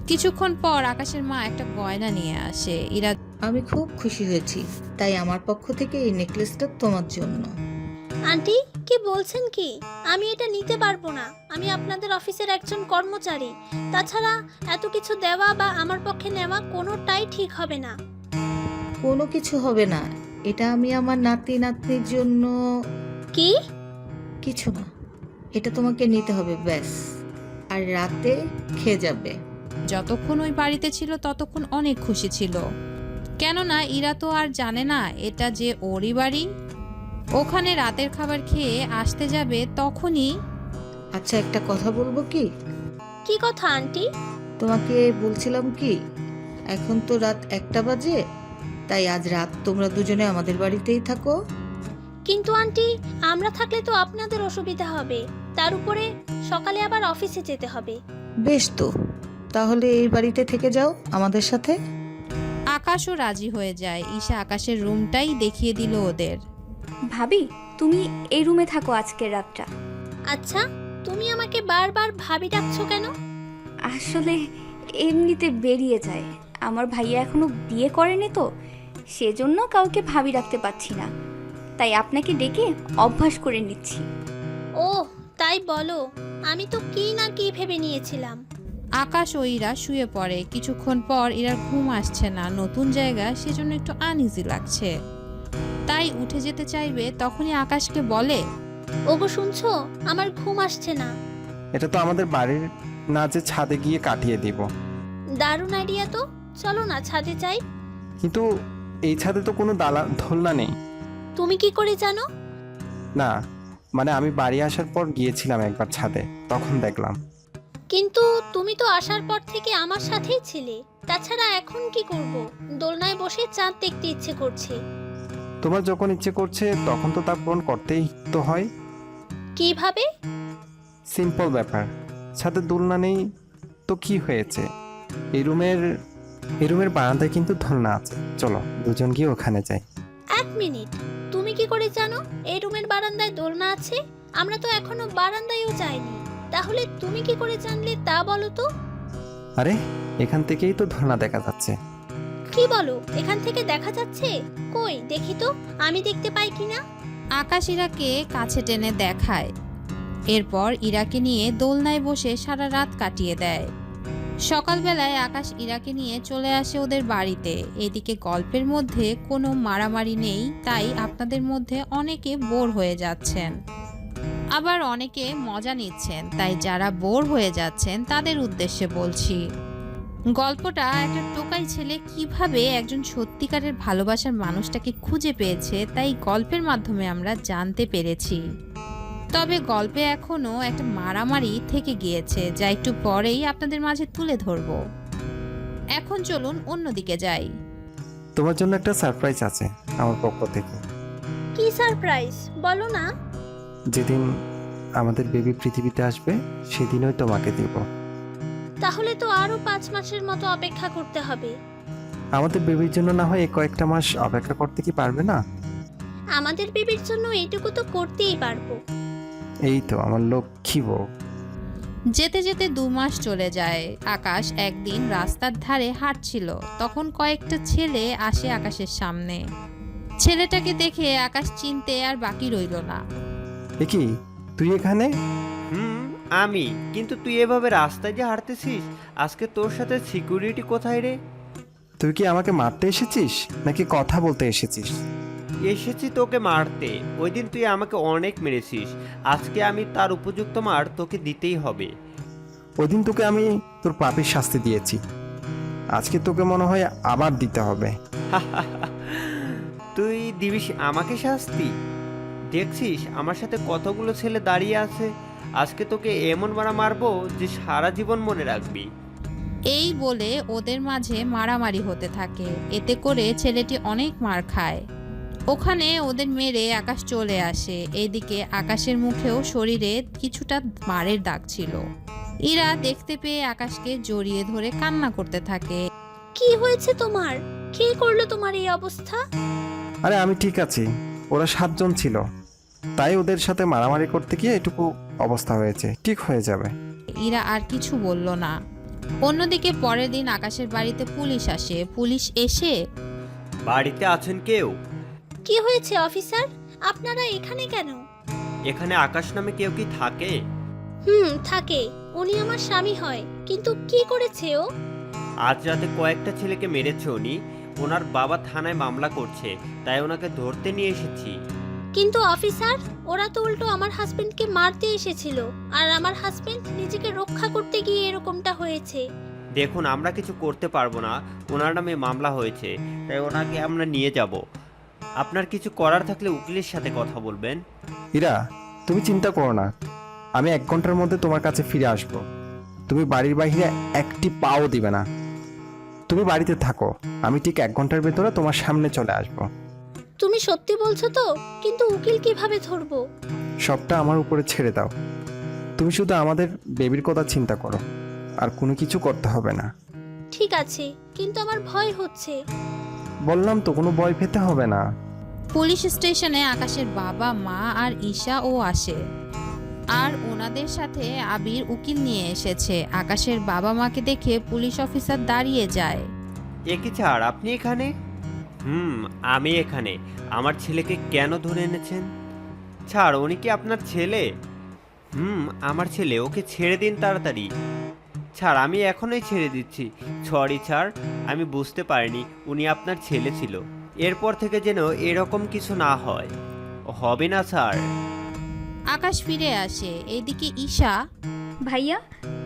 কিছুক্ষণ পর আকাশের মা একটা গয়না নিয়ে আসে। ইরা আমি খুব খুশি হয়েছি, তাই আমার পক্ষ থেকে এই নেকলেসটা তোমার জন্য। আন্টি কি বলছেন কি? আমি এটা নিতে পারবো না। আমি আপনাদের অফিসের একজন কর্মচারী। তাছাড়া এত কিছু দেওয়া বা আমার পক্ষে নেওয়া কোনোটাই ঠিক হবে না। কোনো কিছু হবে না, এটা আমি আমার নাতি নাতনির জন্য। কি? কিছু না, এটা তোমাকে নিতে হবে ব্যাস, আর রাতে খেয়ে যাবে। যতক্ষণ ওই বাড়িতে ছিল ততক্ষণ অনেক খুশি ছিল, কেননা ইরা তো আর জানে না এটা যে ওরই বাড়ি। ওখানে রাতের খাবার খেয়ে আসতে যাবে তখনই। আচ্ছা, একটা কথা বলবো কি? কি কথা আন্টি? তোমাকে বলছিলাম কি, এখন তো রাত 1টা বাজে, তাই আজ রাত তোমরা দুজনে আমাদের বাড়িতেই থাকো। কিন্তু আন্টি আমরা থাকলে তো আপনাদের অসুবিধা হবে, তার উপরে সকালে আবার অফিসে যেতে হবে। বেশ তো, তাহলে এই বাড়িতে থেকে যাও আমাদের সাথে। আকাশও রাজি হয়ে যায়। ঈশা আকাশের রুমটাই দেখিয়ে দিল ওদের। ভাবি, তুমি এই রুমে থাকো আজকের রাতটা। আচ্ছা, তুমি আমাকে বারবার ভাবি ডাকছো কেন? আসলে এমনিতে বেরিয়ে যায়, আমার ভাইয়া এখনো বিয়ে করেনি তো, সেজন্য কাউকে ভাবি রাখতে পারছি না, তাই আপনাকে ডেকে অভ্যাস করে নিচ্ছি। ও তাই বলো, আমি তো কি না কি ভেবে নিয়েছিলাম। আকাশ ও ইরা শুয়ে পড়ে। কিছুক্ষণ পর ইরার ঘুম আসছে না, নতুন জায়গা, সেজন্য একটু আনইজি লাগছে, তাই উঠে যেতে চাইবে। তখনই আকাশকে বলে, ওগো শুনছো, আমার ঘুম আসছে না। এটা তো আমাদের বাড়ির না যে ছাদে গিয়ে কাটিয়ে দিব। দারুণ আইডিয়া তো, চলো না ছাদে যাই। কিন্তু এই ছাদে তো কোনো দোলনা নেই। তুমি কি করে জানো? না, মানে আমি বাড়ি আসার পর গিয়েছিলাম একবার ছাদে, তখন দেখলাম। কিন্তু তুমি তো আসার পর থেকে আমার সাথেই ছিলে। তাছাড়া এখন কি করব? দোলনায় বসে চাঁদ দেখতে ইচ্ছে করছে। তোমার যখন ইচ্ছে করছে তখন তো তা পূরণ করতেই তো হয়। কিভাবে? সিম্পল ব্যাপার, ছাদে দোলনা নেই তো কি হয়েছে, এই রুমের বারান্দায় কিন্তু দোলনা আছে। চলো দুজন গিয়ে ওখানে যাই। 1 মিনিট, তুমি কি করে জানো এই রুমের বারান্দায় দোলনা আছে? আমরা তো এখনো বারান্দায়ও যাইনি। তাহলে তুমি কি করে জানলে তা বলো তো? আরে এখান থেকেই তো দোলনা দেখা যাচ্ছে। কি বলো, এখান থেকে দেখা যাচ্ছে? কই দেখি তো, আমি দেখতে পাই কিনা। আকাশ ইরাকে কাছে টেনে দেখায়। এরপর ইরাকে নিয়ে দোলনায় বসে সারা রাত কাটিয়ে দেয়। সকালবেলায় আকাশ ইরাকে নিয়ে চলে আসে ওদের বাড়িতে। এদিকে গল্পের মধ্যে কোনো মারামারি নেই, তাই আপনাদের মধ্যে অনেকে বোর হয়ে যাচ্ছেন, আবার অনেকে মজা নিচ্ছেন। তাই যারা বোর হয়ে যাচ্ছেন তাদের উদ্দেশ্যে বলছি, গল্পটা একটা টোকাই ছেলে কিভাবে একজন সত্যিকারের ভালোবাসার মানুষটাকে খুঁজে পেয়েছে, তাই গল্পের মাধ্যমে আমরা জানতে পেরেছি। তবে গল্পে এখনো একটা মারামারি থেকে গিয়েছে, যা একটু পরেই আপনাদের মাঝে তুলে ধরব। এখন চলুন অন্যদিকে যাই। তোমার জন্য একটা সারপ্রাইজ আছে আমার পক্ষ থেকে। কি সারপ্রাইজ বলো না? যেদিন আমাদের বেবি পৃথিবীতে আসবে সেদিনই তোমাকে দিব। তাহলে তো আরো 5 মাসের মতো অপেক্ষা করতে হবে। আমাদের বেবির জন্য না হয় কয়েকটা মাস অপেক্ষা করতে কি পারবে না? আমাদের বেবির জন্য এইটুকু তো করতেই পারবো। এই তো আমার লক্ষ্মী বউ। যেতে যেতে 2 মাস চলে যায়। আকাশ একদিন রাস্তার ধারে হাঁটছিল, তখন কয়েকটা ছেলে আসে আকাশের সামনে। ছেলেটাকে দেখে আকাশ চিনতে আর বাকি রইল না। এ কি, তুই এখানে? আমি, কিন্তু তুই এভাবে রাস্তায় যে হাঁটতেছিস, আজকে তোর সাথে সিকিউরিটি কোথায় রে? তুই কি আমাকে মারতে এসেছিস নাকি কথা বলতে এসেছিস? এসেছি তোকে মারতে। ওই দিন তুই আমাকে অনেক মেরেছিস, আজকে আমি তার উপযুক্ত মার তোকে দিতেই হবে। ওই দিন তোকে আমি তোর পাপের শাস্তি দিয়েছি, আজকে তোকে মনে হয় আবার দিতে হবে। তুই দিবিস আমাকে শাস্তি? দেখছিস আমার সাথে কতগুলো ছেলে দাঁড়িয়ে আছে, আজকে তোকে এমন মারা মারবো যে সারা জীবন মনে রাখবি। এই বলে ওদের মাঝে মারামারি হতে থাকে। এতে করে ছেলেটি অনেক মার খায়। ওখানে ওদের মেরে আকাশ চলে আসে। এদিকে আকাশের মুখেও শরীরে কিছুটা মারের দাগ ছিল। ইরা দেখতে পেয়ে আকাশকে জড়িয়ে ধরে কান্না করতে থাকে। কি হয়েছে তোমার? কে করলো তোমার এই অবস্থা? আরে আমি ঠিক আছি, ওরা 7 জন ছিল, তাই ওদের সাথে মারামারি করতে গিয়ে এটুকু অবস্থা হয়েছে, ঠিক হয়ে যাবে। ইরা আর কিছু বলল না। অন্যদিকে পরের দিন আকাশের বাড়িতে পুলিশ আসে। পুলিশ এসে, বাড়িতে আছেন কেউ? কি হয়েছে অফিসার? আপনারা এখানে কেন? এখানে আকাশ নামে কেউ কি থাকে? থাকে। উনি আমার স্বামী হয়। কিন্তু কি করেছে ও? আজ রাতে কয়েকটা ছেলেকে মেরেছে উনি। ওনার বাবা থানায় মামলা করছে, তাই ওনাকে ধরতে নিয়ে এসেছি। কিন্তু অফিসার, ওরা তো উল্টো আমার হাজবেন্ডকে মারতে এসেছিল, আর আমার হাজবেন্ড নিজেকে রক্ষা করতে গিয়ে এরকমটা হয়েছে। দেখুন, আমরা কিছু করতে পারবো না, ওনার নামে মামলা হয়েছে, তাই ওনাকে আমরা নিয়ে যাব। আপনার কিছু করার থাকলে উকিলের সাথে কথা বলবেন। ইরা, তুমি চিন্তা করো না, আমি 1 ঘন্টার মধ্যে তোমার কাছে ফিরে আসব। তুমি বাড়ির বাইরে একটি পাও দিবে না। তুমি বাড়িতে থাকো, আমি ঠিক 1 ঘন্টার ভেতরে তোমার সামনে চলে আসব। তুমি সত্যি বলছো তো? কিন্তু উকিল কিভাবে ধরবো? সবটা আমার উপরে ছেড়ে দাও। তুমি শুধু আমাদের বেবির কথা চিন্তা করো, আর কোনো কিছু করতে হবে না। ঠিক আছে, কিন্তু আমার ভয় হচ্ছে। বললাম তো, কোনো ভয় পেতে হবে না। পুলিশ স্টেশনে আকাশের বাবা, মা আর ঈশাও আসে। আর ওনাদের সাথে আবির উকিল নিয়ে এসেছে। আকাশের বাবা মাকে দেখে পুলিশ অফিসার দাঁড়িয়ে যায়। এ কি স্যার, আপনি এখানে? আমি এখানে। আমার ছেলেকে কেন ধরে এনেছেন? স্যার, উনি কি আপনার ছেলে? আমার ছেলে, ওকে ছেড়ে দিন তাড়াতাড়ি। স্যার, আমি এখনই ছেড়ে দিচ্ছি। সরি স্যার, আমি বুঝতে পারিনি উনি আপনার ছেলে ছিল। এরপর থেকে যেন এরকম কিছু না হয়। হবে না স্যার। আকাশ ফিরে আসে। এদিকে ঈশা, ভাইয়া,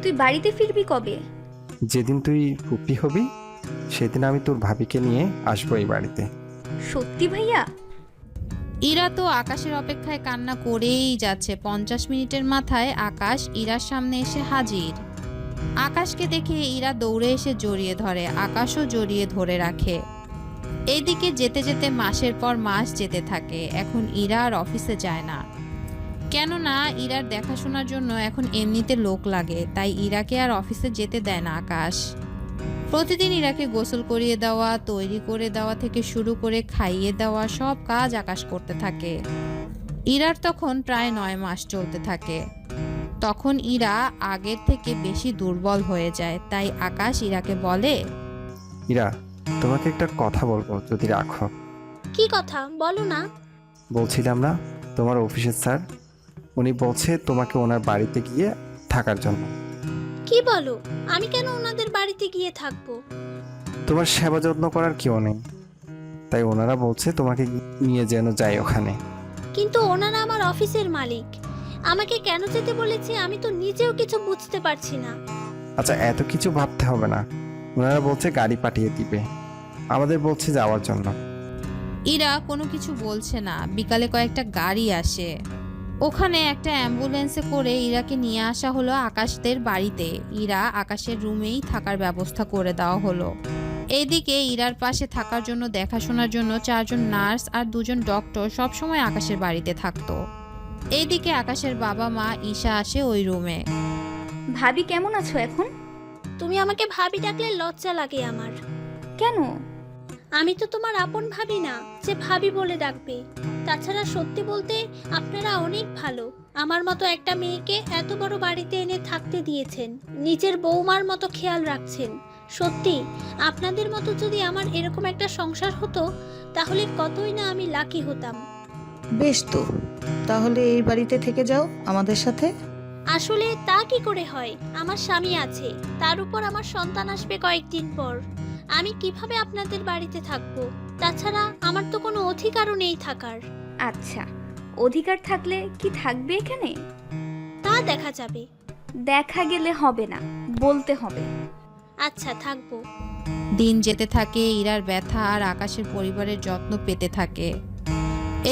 তুই বাড়িতে ফিরবি কবে? যেদিন তুই পুপি হবি সেদিন আমি তোর ভাবিকে নিয়ে আসবো এই বাড়িতে। সত্যি ভাইয়া? ইরা তো আকাশের অপেক্ষায় কান্না করেই যাচ্ছে। 50 মিনিটের মাথায় আকাশ ইরার সামনে এসে হাজির। আকাশকে দেখে ইরা দৌড়ে এসে জড়িয়ে ধরে। আকাশও জড়িয়ে ধরে রাখে। এইদিকে যেতে যেতে মাসের পর মাস যেতে থাকে। এখন ইরা আর অফিসে যায় না, কেননা ইরার দেখাশোনার জন্য এখন এমনিতে লোক লাগে। তাই ইরাকে আর অফিসে যেতে দেয় না আকাশ। প্রতিদিন ইরাকে গোসল করিয়ে দেওয়া, তৈরি করে দেওয়া থেকে শুরু করে খাইয়ে দেওয়া সব কাজ আকাশ করতে থাকে। ইরার তখন প্রায় 9 মাস চলতে থাকে। তখন ইরা আগের থেকে বেশি দুর্বল হয়ে যায়। তাই আকাশ ইরাকে বলে, ইরা, তোমাকে একটা কথা বলবো, যদি রাখো। কি কথা? বলো না। বলছিলাম না, তোমার অফিসের স্যার, উনি বলছে তোমাকে ওনার বাড়িতে গিয়ে থাকার জন্য। কি বলো? আমি কেন ওনাদের বাড়িতে গিয়ে থাকবো? তোমার সেবা যত্ন করার কেউ নেই, তাই ওনারা বলছে তোমাকে নিয়ে যেন যাই ওখানে। কিন্তু ওনারা আমার অফিসের মালিক। আমাকে কেন যেতে বলেছে আমি তো নিজেও কিছু বুঝতে পারছি না। আচ্ছা, এত কিছু ভাবতে হবে না। ওনারা বলছে গাড়ি পাঠিয়ে দিবে, আমাদের বলছে যাওয়ার জন্য। ইরা কোনো কিছু বলছে না। বিকালে কয়েকটা গাড়ি আসে। ওখানে একটা অ্যাম্বুলেন্সে করে ইরাকে নিয়ে আসা হলো আকাশদের বাড়িতে। ইরা আকাশের রুমেই থাকার ব্যবস্থা করে দেওয়া হলো। এইদিকে ইরার পাশে থাকার জন্য, দেখাশোনার জন্য 4 জন নার্স আর 2 জন ডক্টর সবসময় আকাশের বাড়িতে থাকতো। এইদিকে আকাশের বাবা মা ঈশা আসে ওই রুমে। ভাবি কেমন আছো এখন? তুমি আমাকে ভাবি ডাকলে লজ্জা লাগে আমার। কেন? আমি তো তোমার আপন ভাবি না যে ভাবি বলে ডাকবে। তাছাড়া সত্যি বলতে আপনারা অনেক ভালো। আমার মতো একটা মেয়েকে এত বড় বাড়িতে এনে থাকতে দিয়েছেন, নিজের বৌমার মতো খেয়াল রাখছেন। সত্যি আপনাদের মতো যদি আমার এরকম একটা সংসার হতো, তাহলে কতই না আমি লাকি হতাম। বেশ তো, তাহলে এই বাড়িতে থেকে যাও আমাদের সাথে। আসলে তা কি করে হয়? আমার স্বামী আছে, তার উপর আমার সন্তান আসবে কয়েকদিন পর। আমি কিভাবে আপনাদের বাড়িতে থাকবো? তাছাড়া আমার তো কোনো অধিকারও নেই থাকার। আচ্ছা, অধিকার থাকলে কি থাকবে এখানে? তা দেখা যাবে। দেখা গেলে হবে না, বলতে হবে। আচ্ছা, থাকবো। দিন যেতে থাকে। ইরার ব্যথা আর আকাশের পরিবারের যত্ন পেতে থাকে।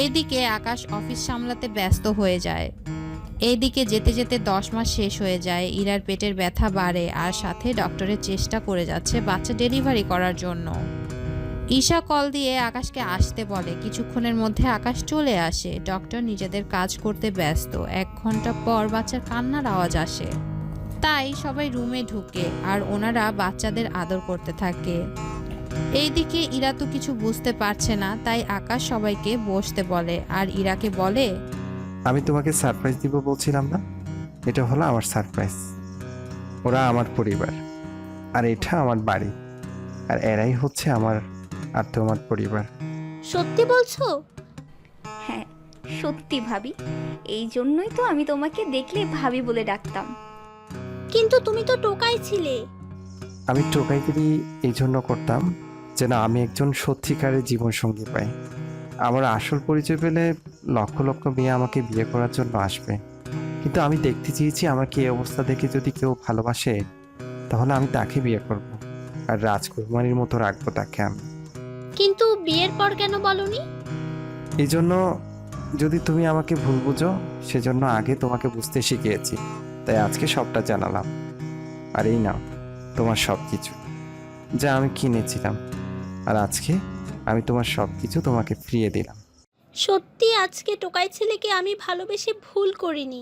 এইদিকে আকাশ অফিস সামলাতে ব্যস্ত হয়ে যায়। এইদিকে যেতে যেতে 10 মাস শেষ হয়ে যায়। ইরার পেটের ব্যথা বাড়ে আর সাথে ডক্টরের চেষ্টা করে যাচ্ছে বাচ্চা ডেলিভারি করার জন্য। ঈশা কল দিয়ে আকাশকে আসতে বলে। কিছুক্ষণের মধ্যে আকাশ চলে আসে। ডক্টর নিজেদের কাজ করতে ব্যস্ত। 1 ঘন্টা পর বাচ্চার কান্নার আওয়াজ আসে, তাই সবাই রুমে ঢুকে আর ওনারা বাচ্চাদের আদর করতে থাকে। এইদিকে ইরা তো কিছু বুঝতে পারছে না, তাই আকাশ সবাইকে বসতে বলে আর ইরাকে বলে, আমি তোমাকে সারপ্রাইজ দিব বলছিলাম না, এটা হলো আমার সারপ্রাইজ। ওরা আমার পরিবার আর এটা আমার বাড়ি, আর এরাই হচ্ছে আমার আর তোমার পরিবার। সত্যি বলছো? হ্যাঁ সত্যি ভাবি, এই জন্যই তো আমি তোমাকে দেখলে ভাবি বলে ডাকতাম। কিন্তু তুমি তো টোকাই ছিলে। আমি টোকাইগিরি এই জন্য করতাম যেন আমি একজন সত্যিকারের জীবনসঙ্গী পাই। আমার আসল পরিচয় পেলে লক্ষ লক্ষ মেয়ে আমাকে বিয়ে করার জন্য আসবে, কিন্তু আমি দেখতে চেয়েছি আমাকে এই অবস্থা দেখে যদি কেউ ভালোবাসে তাহলে আমি তাকে বিয়ে করব, আর রাজকুমারীর মতো রাখবো তাকে আমি। কিন্তু বিয়ের পর কেন বলনি? এই জন্য যদি তুমি আমাকে ভুল বুঝো সেজন্য আগে তোমাকে বুঝতে শিখিয়েছি, তাই আজকে সবটা জানালাম। আর এই নাও তোমার সব কিছু যা আমি কিনেছিলাম, আর আজকে আমি তোমার সব কিছু তোমাকে ফিরিয়ে দিলাম। সত্যি আজকে টোকাই ছেলেকে আমি ভালোবেসে ভুল করিনি।